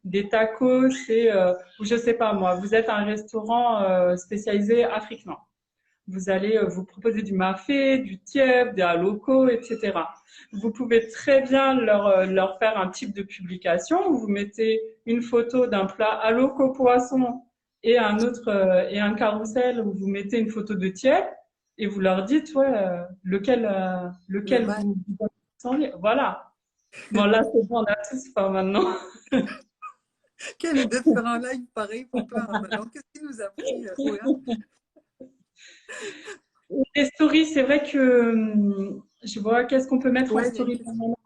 des tacos, ou je sais pas moi, vous êtes un restaurant spécialisé Afrique noire. Vous allez vous proposer du mafé, du tiep, des haloco, etc. Vous pouvez très bien leur faire un type de publication où vous mettez une photo d'un plat haloco poisson et un carrousel où vous mettez une photo de tiep et vous leur dites ouais, Le lequel match. vous sentez. Voilà. Bon là c'est bon, on a tous faim maintenant. Quelle idée de faire un live pareil pour plein maintenant. Qu'est-ce qui nous a pris, Oya? Les stories, c'est vrai que je vois qu'est-ce qu'on peut mettre en Ouais, il y a une story. question.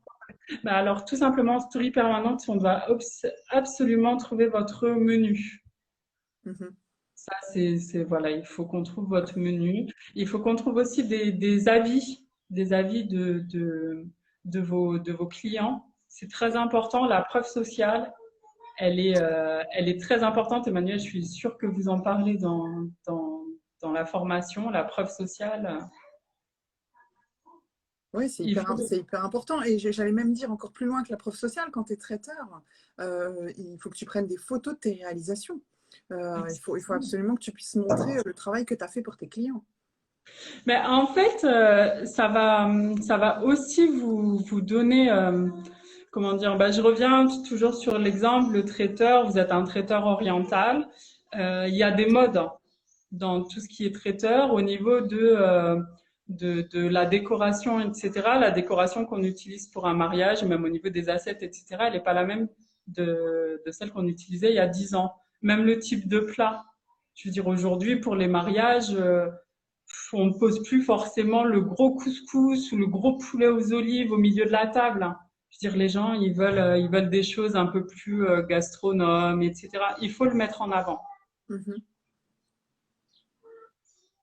Bah alors, tout simplement, story permanente, on doit absolument trouver votre menu. Mhm. Ça, voilà, il faut qu'on trouve votre menu. Il faut qu'on trouve aussi des avis de vos clients. C'est très important. La preuve sociale, elle est très importante. Emmanuel, je suis sûre que vous en parlez dans la formation. La preuve sociale, Oui, il faut. c'est hyper important. Et j'allais même dire encore plus loin que la preuve sociale, quand tu es traiteur, il faut que tu prennes des photos de tes réalisations. Il faut absolument que tu puisses montrer le travail que tu as fait pour tes clients. Mais en fait, ça va aussi vous donner, comment dire, bah, je reviens toujours sur l'exemple, le traiteur, vous êtes un traiteur oriental. Il y a des modes dans tout ce qui est traiteur au niveau de la décoration, etc. La décoration qu'on utilise pour un mariage, même au niveau des assiettes, etc., elle n'est pas la même de celle qu'on utilisait il y a 10 ans. Même le type de plat. Je veux dire, aujourd'hui, pour les mariages, on ne pose plus forcément le gros couscous ou le gros poulet aux olives au milieu de la table. Je veux dire, les gens, ils veulent des choses un peu plus gastronomes, etc. Il faut le mettre en avant. Mhm.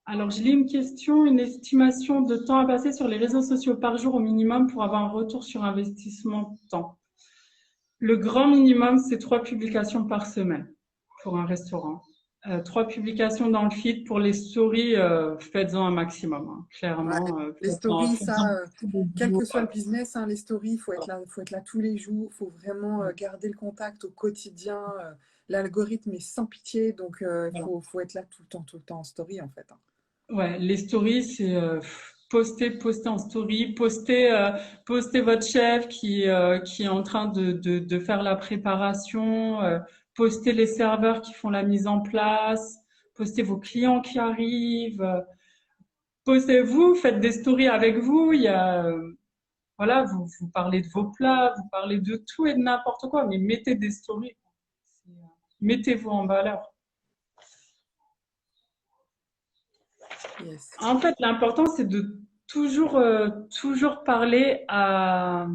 Alors, je lis une question, une estimation de temps à passer sur les réseaux sociaux par jour au minimum pour avoir un retour sur investissement de temps. Le grand minimum, c'est 3 publications par semaine pour un restaurant. 3 publications dans le feed pour les stories, faites-en un maximum, hein. Ouais. Clairement, Les stories, faites-en ça, tous les quel que jours. soit le business, hein, les stories, faut être là tous les jours. Faut vraiment garder le contact au quotidien. L'algorithme est sans pitié, donc Voilà. faut être là tout le temps en story, en fait, hein. Ouais, les stories, c'est poster en story, poster votre chef qui est en train de faire la préparation, poster les serveurs qui font la mise en place, poster vos clients qui arrivent, postez vous, faites des stories avec vous. Il y a voilà, vous parlez de vos plats, vous parlez de tout et de n'importe quoi, mais mettez des stories. Mettez-vous en valeur. Yes. En fait, l'important, c'est de toujours parler à,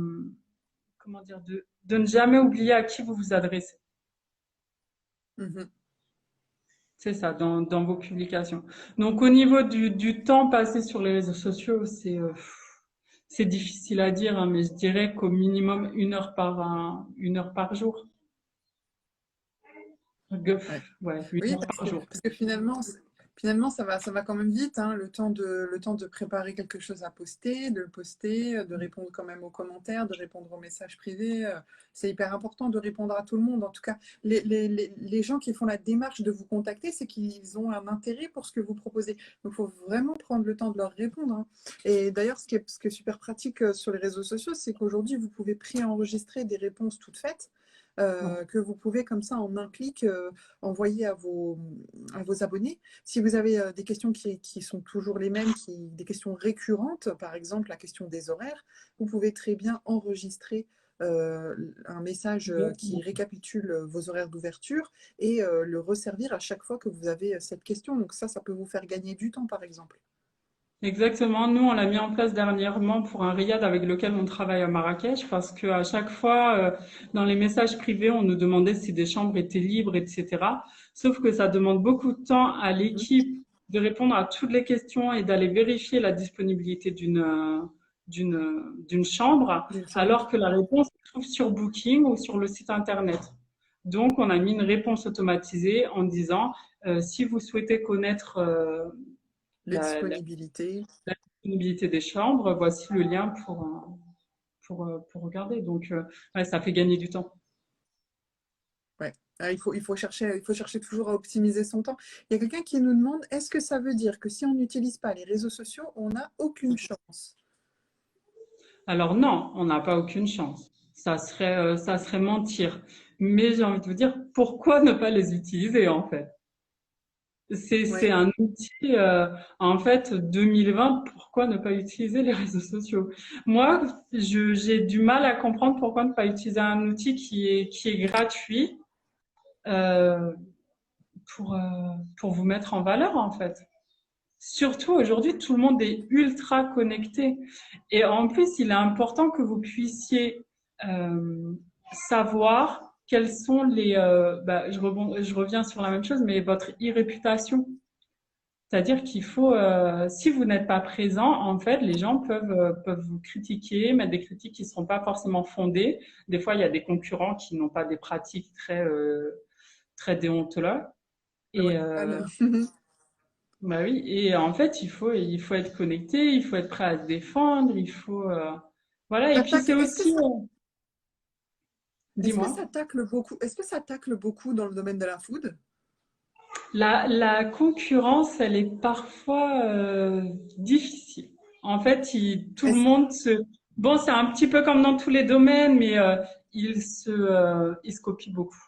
comment dire, de ne jamais oublier à qui vous vous adressez. Mhm. C'est ça, dans vos publications. Donc, au niveau du temps passé sur les réseaux sociaux, c'est difficile à dire, hein, mais je dirais qu'au minimum 1 heure par jour. Ouais. Ouais, une Oui, heure par jour. parce que finalement, ça va quand même vite, hein, le temps de préparer quelque chose à poster, de le poster, de répondre quand même aux commentaires, de répondre aux messages privés. C'est hyper important de répondre à tout le monde. En tout cas, les gens qui font la démarche de vous contacter, c'est qu'ils ont un intérêt pour ce que vous proposez. Donc, il faut vraiment prendre le temps de leur répondre, hein. Et d'ailleurs, ce qui est super pratique sur les réseaux sociaux, c'est qu'aujourd'hui, vous pouvez préenregistrer des réponses toutes faites. Ouais. Que vous pouvez comme ça en un clic envoyer à vos abonnés. Si vous avez des questions qui sont toujours les mêmes, des questions récurrentes, par exemple la question des horaires, vous pouvez très bien enregistrer un message qui Exactement. récapitule vos horaires d'ouverture et le resservir à chaque fois que vous avez cette question. Donc ça peut vous faire gagner du temps, par exemple. Exactement. Nous, on l'a mis en place dernièrement pour un riad avec lequel on travaille à Marrakech parce que à chaque fois, dans les messages privés, on nous demandait si des chambres étaient libres, etc. Sauf que ça demande beaucoup de temps à Mhm. l'équipe de répondre à toutes les questions et d'aller vérifier la disponibilité d'une chambre, D'une chambre. alors que la réponse se trouve sur Booking ou sur le site internet. Donc, on a mis une réponse automatisée en disant, si vous souhaitez connaître Les la disponibilités. disponibilité des chambres, voici le lien pour regarder. Donc, ouais, ça fait gagner du temps. Ouais. Il faut chercher toujours à optimiser son temps. Il y a quelqu'un qui nous demande, est-ce que ça veut dire que si on n'utilise pas les réseaux sociaux, on n'a aucune chance? Alors non, on n'a pas aucune chance. Ça serait mentir. Mais j'ai envie de vous dire, pourquoi ne pas les utiliser en fait? C'est Ouais. un outil, en fait, 2020, pourquoi ne pas utiliser les réseaux sociaux? Moi, j'ai du mal à comprendre pourquoi ne pas utiliser un outil qui est gratuit, euh, pour, euh, pour vous mettre en valeur, en fait. Surtout aujourd'hui, tout le monde est ultra connecté. Et en plus, il est important que vous puissiez savoir quels sont je reviens sur la même chose, mais votre e-réputation. C'est-à-dire qu'il faut, si vous n'êtes pas présent, en fait, les gens peuvent vous critiquer, mettre des critiques qui ne seront pas forcément fondées. Des fois, il y a des concurrents qui n'ont pas des pratiques très déontologues. Et, Ouais. Alors, bah oui, et en fait, il faut être connecté, il faut être prêt à se défendre, voilà. Et puis c'est est-ce que aussi, ça, dis-moi, est-ce que ça tacle beaucoup dans le domaine de la food? la concurrence, elle est parfois difficile. En fait, tout le Est-ce monde bon, c'est un petit peu comme dans tous les domaines, mais il se copie beaucoup.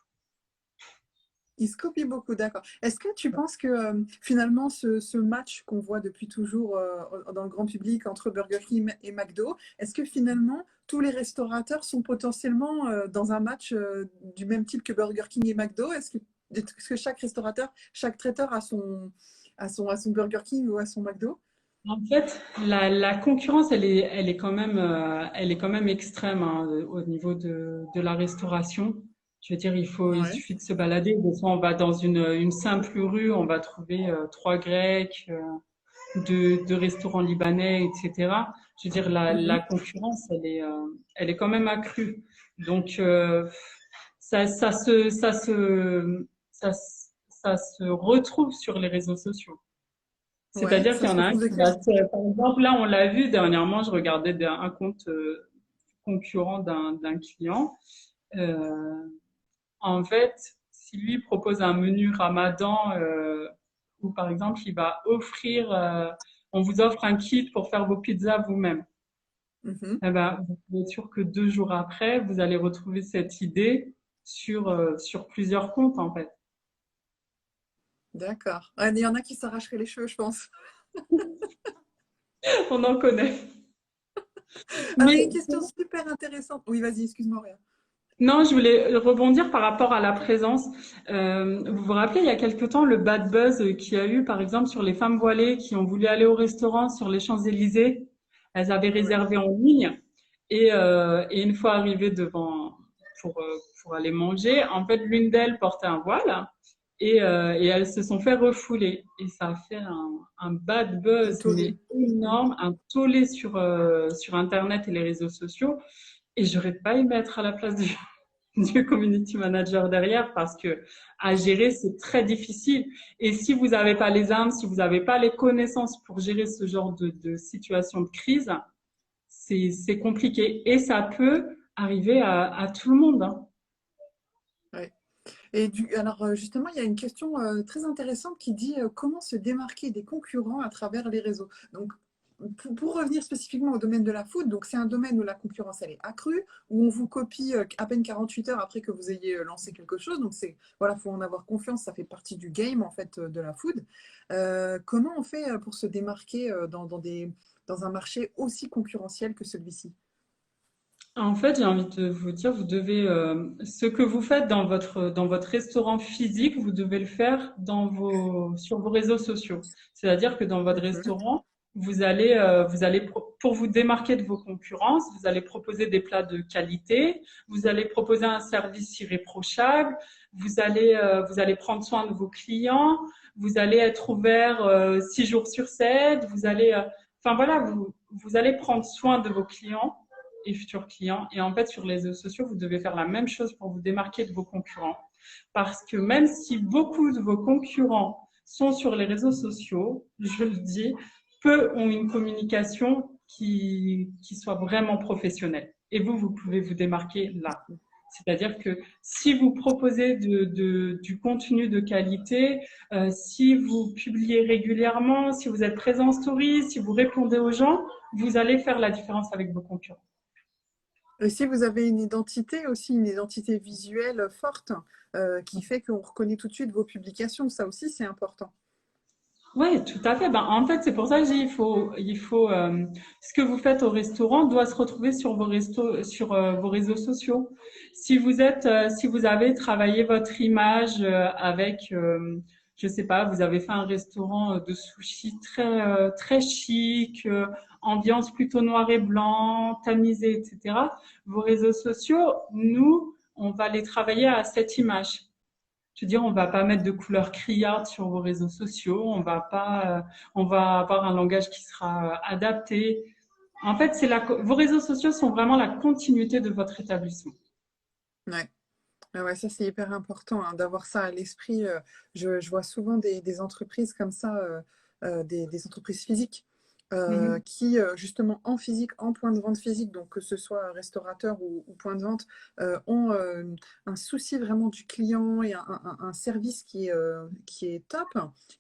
Il se copie beaucoup, d'accord. Est-ce que tu penses que finalement ce match qu'on voit depuis toujours dans le grand public entre Burger King et McDo, est-ce que finalement tous les restaurateurs sont potentiellement dans un match du même type que Burger King et McDo? Est-ce que chaque restaurateur, chaque traiteur a son Burger King ou a son McDo? En fait, la concurrence, elle est quand même extrême, hein, au niveau de la restauration. Je veux dire, il Ouais. suffit de se balader. Des fois, on va dans une simple rue, on va trouver trois Grecs, deux restaurants libanais, etc. je veux dire, Mhm. la concurrence, elle est quand même accrue. Donc, ça, ça se retrouve sur les réseaux sociaux. Ouais, C'est-à-dire ça qu'il y se en a un retrouve de qui quel... va par exemple, là, on l'a vu dernièrement, je regardais un compte concurrent d'un client. Euh, En fait, si lui propose un menu Ramadan, où par exemple, il va offrir, on vous offre un kit pour faire vos pizzas vous-même. Mhm. Eh ben, vous pouvez être sûr que 2 jours après, vous allez retrouver cette idée sur plusieurs comptes, en fait. D'accord. Ouais, il y en a qui s'arracheraient les cheveux, je pense. On en connaît. Alors, il y a une Mais question super intéressante. Oui, vas-y, excuse-moi, Réa. non, je voulais rebondir par rapport à la présence. Vous vous rappelez, il y a quelque temps, le bad buzz qu'il y a eu, par exemple, sur les femmes voilées qui ont voulu aller au restaurant sur les Champs-Élysées. Elles avaient Ouais. réservé en ligne et une fois arrivées devant pour, euh, pour aller manger, en fait, l'une d'elles portait un voile et elles se sont fait refouler. Et ça a fait un bad Un buzz, tollé. mais énorme, un tollé sur Internet et les réseaux sociaux. Et j'aurais pas aimé être à la place du community manager derrière parce que à gérer, c'est très difficile. Et si vous n'avez pas les armes, si vous n'avez pas les connaissances pour gérer ce genre de situation de crise, c'est compliqué. Et ça peut arriver à tout le monde, hein. Ouais. Alors, justement, il y a une question très intéressante qui dit comment se démarquer des concurrents à travers les réseaux. Donc, pour revenir spécifiquement au domaine de la food, donc c'est un domaine où la concurrence elle est accrue, où on vous copie à peine 48 heures après que vous ayez lancé quelque chose. Donc c'est voilà, faut en avoir confiance, ça fait partie du game en fait de la food. Comment on fait pour se démarquer dans un marché aussi concurrentiel que celui-ci? En fait, j'ai envie de vous dire, vous devez ce que vous faites dans votre restaurant physique, vous devez le faire sur vos réseaux sociaux. C'est-à-dire que dans votre Mhm. restaurant, vous allez pour vous démarquer de vos concurrences, vous allez proposer des plats de qualité, vous allez proposer un service irréprochable, vous allez prendre soin de vos clients, vous allez être ouvert 6 jours sur 7, enfin voilà, vous allez prendre soin de vos clients et futurs clients. Et en fait, sur les réseaux sociaux, vous devez faire la même chose pour vous démarquer de vos concurrents. Parce que même si beaucoup de vos concurrents sont sur les réseaux sociaux, je le dis, peu ont une communication qui soit vraiment professionnelle. Et vous pouvez vous démarquer là. C'est-à-dire que si vous proposez du contenu de qualité, si vous publiez régulièrement, si vous êtes présent en story, si vous répondez aux gens, vous allez faire la différence avec vos concurrents. Et si vous avez une identité aussi, une identité visuelle forte qui fait qu'on reconnaît tout de suite vos publications, ça aussi c'est important. Oui, tout à fait. Ben, en fait, c'est pour ça que je dis, ce que vous faites au restaurant doit se retrouver sur vos réseaux sociaux. Si vous avez travaillé votre image je sais pas, vous avez fait un restaurant de sushi très chic, ambiance plutôt noir et blanc, tamisé, etc. Vos réseaux sociaux, nous, on va les travailler à cette image. Je veux dire, on va pas mettre de couleurs criardes sur vos réseaux sociaux, on va avoir un langage qui sera adapté. En fait, vos réseaux sociaux sont vraiment la continuité de votre établissement. Ouais. Ah ouais, ça c'est hyper important hein, d'avoir ça à l'esprit. Je vois souvent des entreprises comme ça, des entreprises physiques Mhm. qui justement en physique, en point de vente physique, donc que ce soit restaurateur ou point de vente, ont un souci vraiment du client et un service qui est top,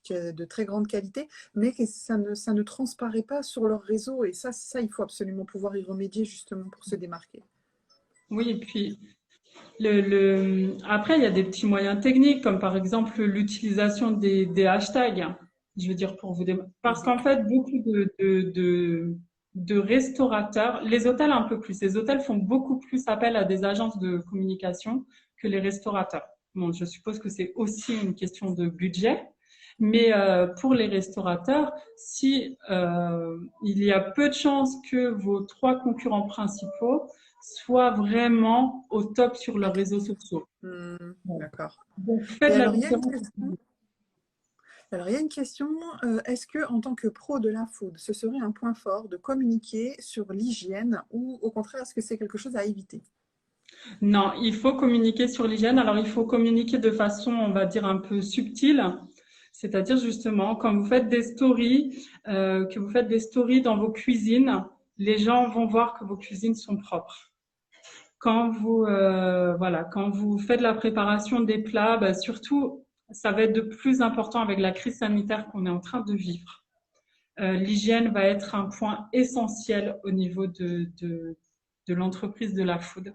qui est de très grande qualité, mais que ça ne transparaît pas sur leur réseau. Et ça, il faut absolument pouvoir y remédier justement pour se démarquer. Oui, et puis après, il y a des petits moyens techniques, comme par exemple l'utilisation des hashtags. Je veux dire parce Mhm. qu'en fait, beaucoup de restaurateurs, les hôtels un peu plus, les hôtels font beaucoup plus appel à des agences de communication que les restaurateurs. Bon, je suppose que c'est aussi une question de budget, mais pour les restaurateurs, si il y a peu de chances que vos 3 concurrents principaux soient vraiment au top sur leurs réseaux sociaux. Hmm, Bon. d'accord. Donc, Et faites la alors, il y a une différence. question. Alors, il y a une question. Est-ce que, en tant que pro de la food, ce serait un point fort de communiquer sur l'hygiène ou au contraire, est-ce que c'est quelque chose à éviter? Non, il faut communiquer sur l'hygiène. Alors, il faut communiquer de façon, on va dire, un peu subtile. C'est-à-dire, justement, quand vous faites des stories, que vous faites des stories dans vos cuisines, les gens vont voir que vos cuisines sont propres. Voilà, quand vous faites la préparation des plats, bah, surtout, ça va être de plus important avec la crise sanitaire qu'on est en train de vivre. L'hygiène va être un point essentiel au niveau de l'entreprise de la food.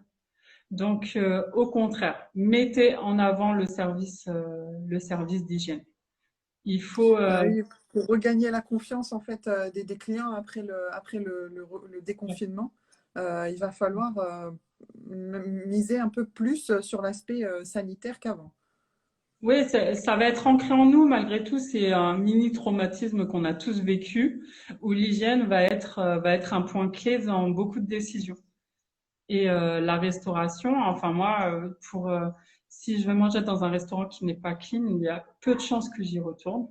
Donc, au contraire, mettez en avant le service d'hygiène. Il faut, Oui, pour regagner la confiance en fait des clients après le déconfinement, il va falloir miser un peu plus sur l'aspect sanitaire qu'avant. oui, ça va être ancré en nous malgré tout. C'est un mini traumatisme qu'on a tous vécu, où l'hygiène va être un point clé dans beaucoup de décisions. Et la restauration, enfin moi, si je vais manger dans un restaurant qui n'est pas clean, il y a peu de chances que j'y retourne.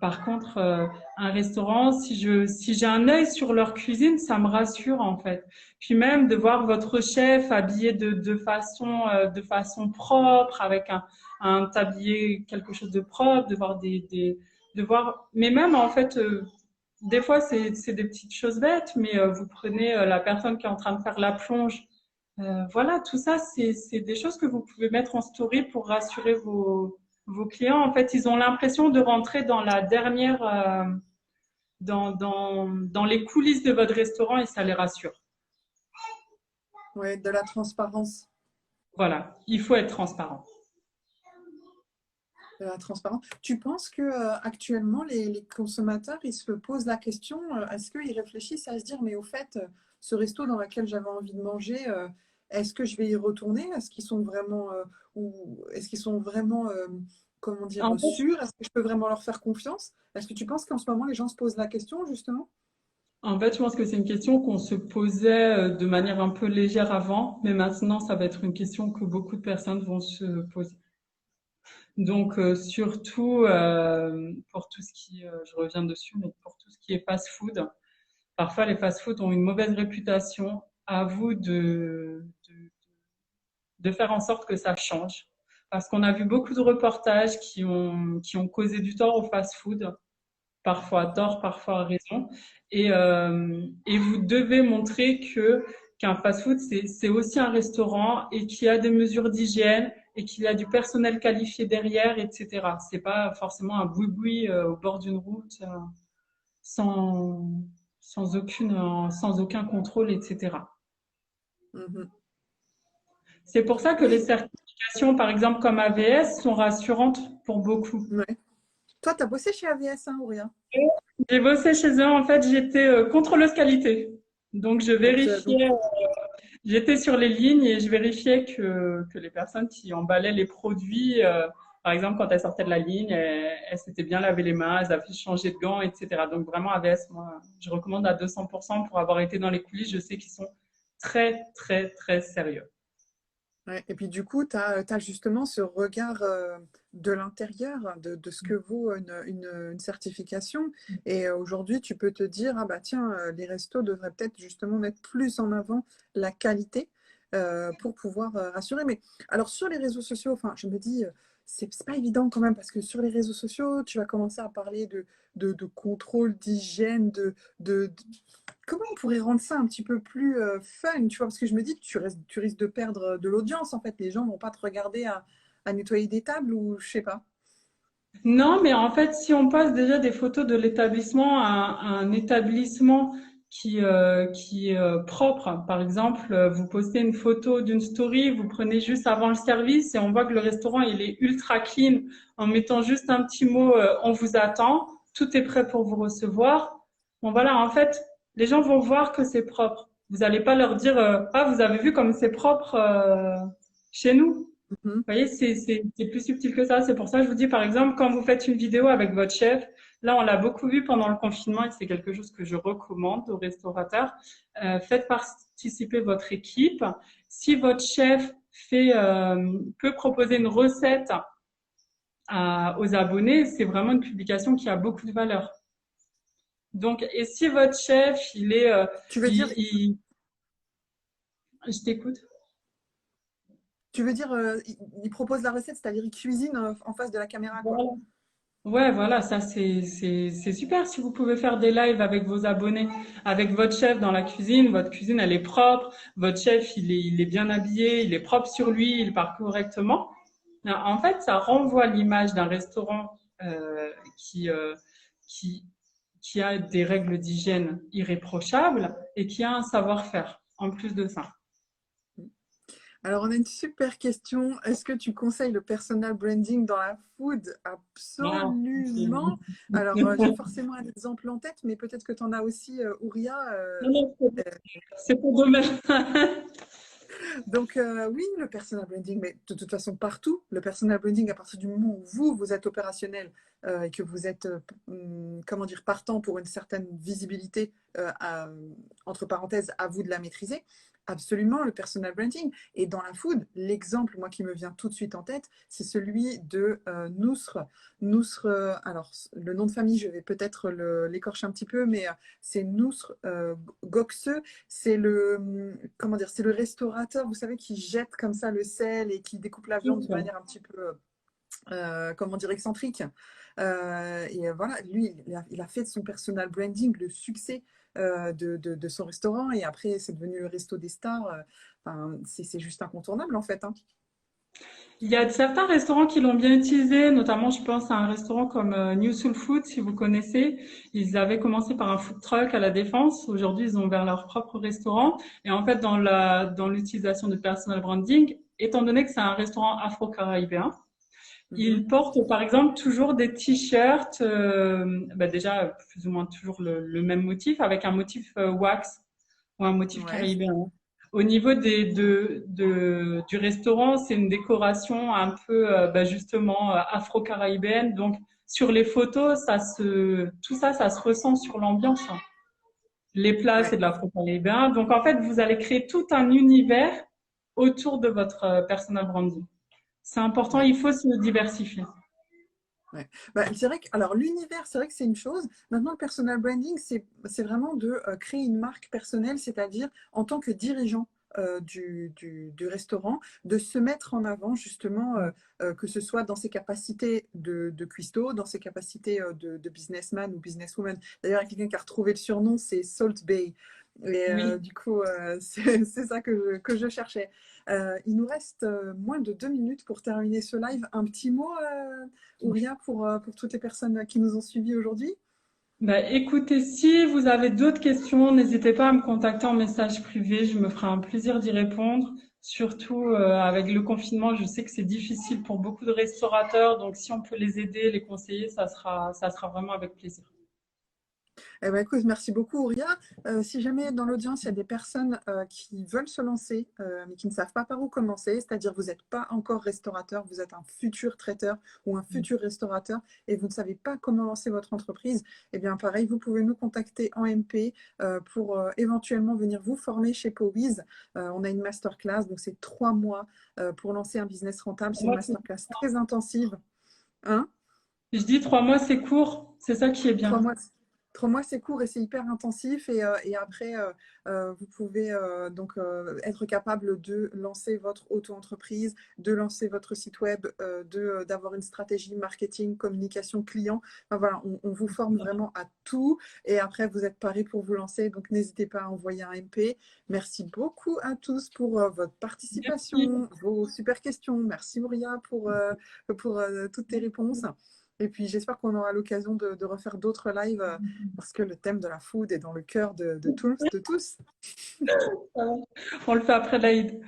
Par contre, un restaurant, si j'ai un œil sur leur cuisine, ça me rassure en fait. Puis même de voir votre chef habillé de façon propre, avec un tablier, quelque chose de propre, de voir de voir. Mais même en fait, des fois c'est des petites choses bêtes, mais vous prenez la personne qui est en train de faire la plonge. Voilà, tout ça, c'est des choses que vous pouvez mettre en story pour rassurer vos clients. En fait, ils ont l'impression de rentrer dans la dernière, dans les coulisses de votre restaurant et ça les rassure. Ouais, de la transparence. Voilà, il faut être transparent. De la transparence. Tu penses que actuellement les consommateurs ils se posent la question, est-ce qu'ils réfléchissent à se dire mais au fait ce resto dans lequel j'avais envie de manger, est-ce que je vais y retourner? Est-ce qu'ils sont vraiment ou est-ce qu'ils sont vraiment comment dire En fait, sûrs? Est-ce que je peux vraiment leur faire confiance? Est-ce que tu penses qu'en ce moment les gens se posent la question justement? je pense que c'est une question qu'on se posait de manière un peu légère avant, mais maintenant, ça va être une question que beaucoup de personnes vont se poser. Donc, surtout pour tout ce je reviens dessus, mais pour tout ce qui est fast-food, parfois les fast-food ont une mauvaise réputation. À vous de faire en sorte que ça change. Parce qu'on a vu beaucoup de reportages qui ont causé du tort au fast-food, parfois à tort, parfois à raison. Et vous devez montrer qu'un fast-food, c'est aussi un restaurant et qu'il y a des mesures d'hygiène et qu'il y a du personnel qualifié derrière, etc. C'est pas forcément un boui-boui au bord d'une route sans, sans aucun contrôle, etc. Mhm. C'est pour ça que les Oui, certifications, par exemple comme AVS, sont rassurantes pour beaucoup. ouais. Toi, tu as bossé chez AVS hein, ou rien? J'ai bossé chez eux, en fait, j'étais contrôleuse qualité. Donc, Donc, j'étais sur les lignes et je vérifiais que les personnes qui emballaient les produits, par exemple, quand elles sortaient de la ligne, elles s'étaient bien lavé les mains, elles avaient changé de gants, etc. Donc, vraiment, AVS, moi, je recommande à 200% pour avoir été dans les coulisses. Je sais qu'ils sont très, très, très sérieux. ouais, et puis du coup, tu as, justement ce regard de l'intérieur de ce que vaut une certification. Et aujourd'hui, tu peux te dire, ah bah tiens, les restos devraient peut-être justement mettre plus en avant la qualité pour pouvoir rassurer. Mais alors sur les réseaux sociaux, enfin, je me dis, c'est pas évident quand même parce que sur les réseaux sociaux, tu vas commencer à parler de contrôle, d'hygiène, de, comment on pourrait rendre ça un petit peu plus fun, tu vois? Parce que je me dis que tu risques de perdre de l'audience, en fait. Les gens vont pas te regarder à nettoyer des tables ou je sais pas. Non, mais en fait, si on passe déjà des photos de l'établissement à un établissement qui est propre, par exemple, vous postez une photo d'une story, vous prenez juste avant le service et on voit que le restaurant il est ultra clean en mettant juste un petit mot, on vous attend, tout est prêt pour vous recevoir. Bon voilà, en fait, les gens vont voir que c'est propre. Vous n'allez pas leur dire, ah, vous avez vu comme c'est propre chez nous. Mhm. Vous voyez, c'est plus subtil que ça. C'est pour ça que je vous dis, par exemple, quand vous faites une vidéo avec votre chef, là, on l'a beaucoup vu pendant le confinement et c'est quelque chose que je recommande aux restaurateurs. Faites participer votre équipe. Si votre chef peut proposer une recette aux abonnés, c'est vraiment une publication qui a beaucoup de valeur. Donc, et si votre chef, il est, Tu veux dire, je t'écoute. il propose la recette, c'est-à-dire il cuisine en face de la caméra, quoi. Voilà. Ouais, voilà, ça c'est super si vous pouvez faire des lives avec vos abonnés, avec votre chef dans la cuisine. Votre cuisine, elle est propre. Votre chef, il est bien habillé, il est propre sur lui, il part correctement. En fait, ça renvoie l'image d'un restaurant qui, qui, qui a des règles d'hygiène irréprochables et qui a un savoir-faire en plus de ça. Alors, on a une super question. Est-ce que tu conseilles le personal branding dans la food? Ah, Absolument. Alors, j'ai forcément un exemple en tête, mais peut-être que tu en as aussi, Ouria. non, non, c'est ton domaine. Donc, oui, le personal branding, mais de toute façon, partout, le personal branding, à partir du moment où vous êtes opérationnel et que vous êtes, comment dire, partant pour une certaine visibilité, entre parenthèses, à vous de la maîtriser, absolument, le personal branding. Et dans la food, l'exemple, moi, qui me vient tout de suite en tête, c'est celui de Nousre. Nousre, alors, le nom de famille, je vais peut-être l'écorcher un petit peu, mais c'est Nousre Gokse. C'est comment dire, c'est le restaurateur, vous savez, qui jette comme ça le sel et qui découpe la viande d'une manière un petit peu, comment dire, excentrique. Et voilà, lui, il a fait de son personal branding le succès de son restaurant. Et après, c'est devenu le resto des stars. Enfin, c'est juste incontournable, en fait, hein. Il y a certains restaurants qui l'ont bien utilisé, notamment je pense à un restaurant comme New Soul Food, si vous connaissez. Ils avaient commencé par un food truck à La Défense. Aujourd'hui, ils ont ouvert leur propre restaurant. Et en fait, dans l'utilisation de personal branding, étant donné que c'est un restaurant afro-caribéen, ils Mhm. portent par exemple toujours des t-shirts, déjà plus ou moins toujours le même motif, avec un motif wax ou un motif Ouais, caribéen. Au niveau du restaurant, c'est une décoration un peu justement afro-caribéenne. Donc sur les photos, tout ça, ça se ressent sur l'ambiance, hein. Les plats, c'est ouais. de l'afro-caribéen. Donc en fait, vous allez créer tout un univers autour de votre personal branding. C'est important, Ouais. il faut se diversifier. Ouais. Bah, c'est vrai que, alors l'univers, c'est vrai que c'est une chose. Maintenant, le personal branding, c'est vraiment de créer une marque personnelle, c'est-à-dire en tant que dirigeant du restaurant, de se mettre en avant justement, que ce soit dans ses capacités de cuistot, dans ses capacités de businessman ou businesswoman. D'ailleurs, il y a quelqu'un qui a retrouvé le surnom, c'est Salt Bay. Et Oui. du coup, c'est ça que je cherchais. Il nous reste moins de 2 minutes pour terminer ce live. Un petit mot, Ouria, pour toutes les personnes qui nous ont suivis aujourd'hui? Bah, écoutez, si vous avez d'autres questions, n'hésitez pas à me contacter en message privé. Je me ferai un plaisir d'y répondre. Surtout avec le confinement, je sais que c'est difficile pour beaucoup de restaurateurs. Donc, si on peut les aider, les conseiller, ça sera vraiment avec plaisir. Eh ben, écoute, merci beaucoup, Ouria. Si jamais dans l'audience, il y a des personnes qui veulent se lancer, mais qui ne savent pas par où commencer, c'est-à-dire vous n'êtes pas encore restaurateur, vous êtes un futur traiteur ou un futur restaurateur et vous ne savez pas comment lancer votre entreprise, eh bien pareil, vous pouvez nous contacter en MP pour éventuellement venir vous former chez Powys. On a une masterclass, donc c'est 3 mois pour lancer un business rentable. C'est une Moi, masterclass très intensive. Hein? je dis 3 mois, c'est court. C'est ça qui est Trois bien. mois, 3 mois, c'est court et c'est hyper intensif. Et après, vous pouvez donc être capable de lancer votre auto-entreprise, de lancer votre site web, d'avoir une stratégie marketing, communication client. Enfin, voilà, on vous forme vraiment à tout. Et après, vous êtes paré pour vous lancer. Donc, n'hésitez pas à envoyer un MP. Merci beaucoup à tous pour votre Merci. participation, vos super questions. Merci, Ouria, pour toutes tes réponses. Et puis j'espère qu'on aura l'occasion de refaire d'autres lives parce que le thème de la food est dans le cœur de tous, de tous. On le fait après l'Aïd.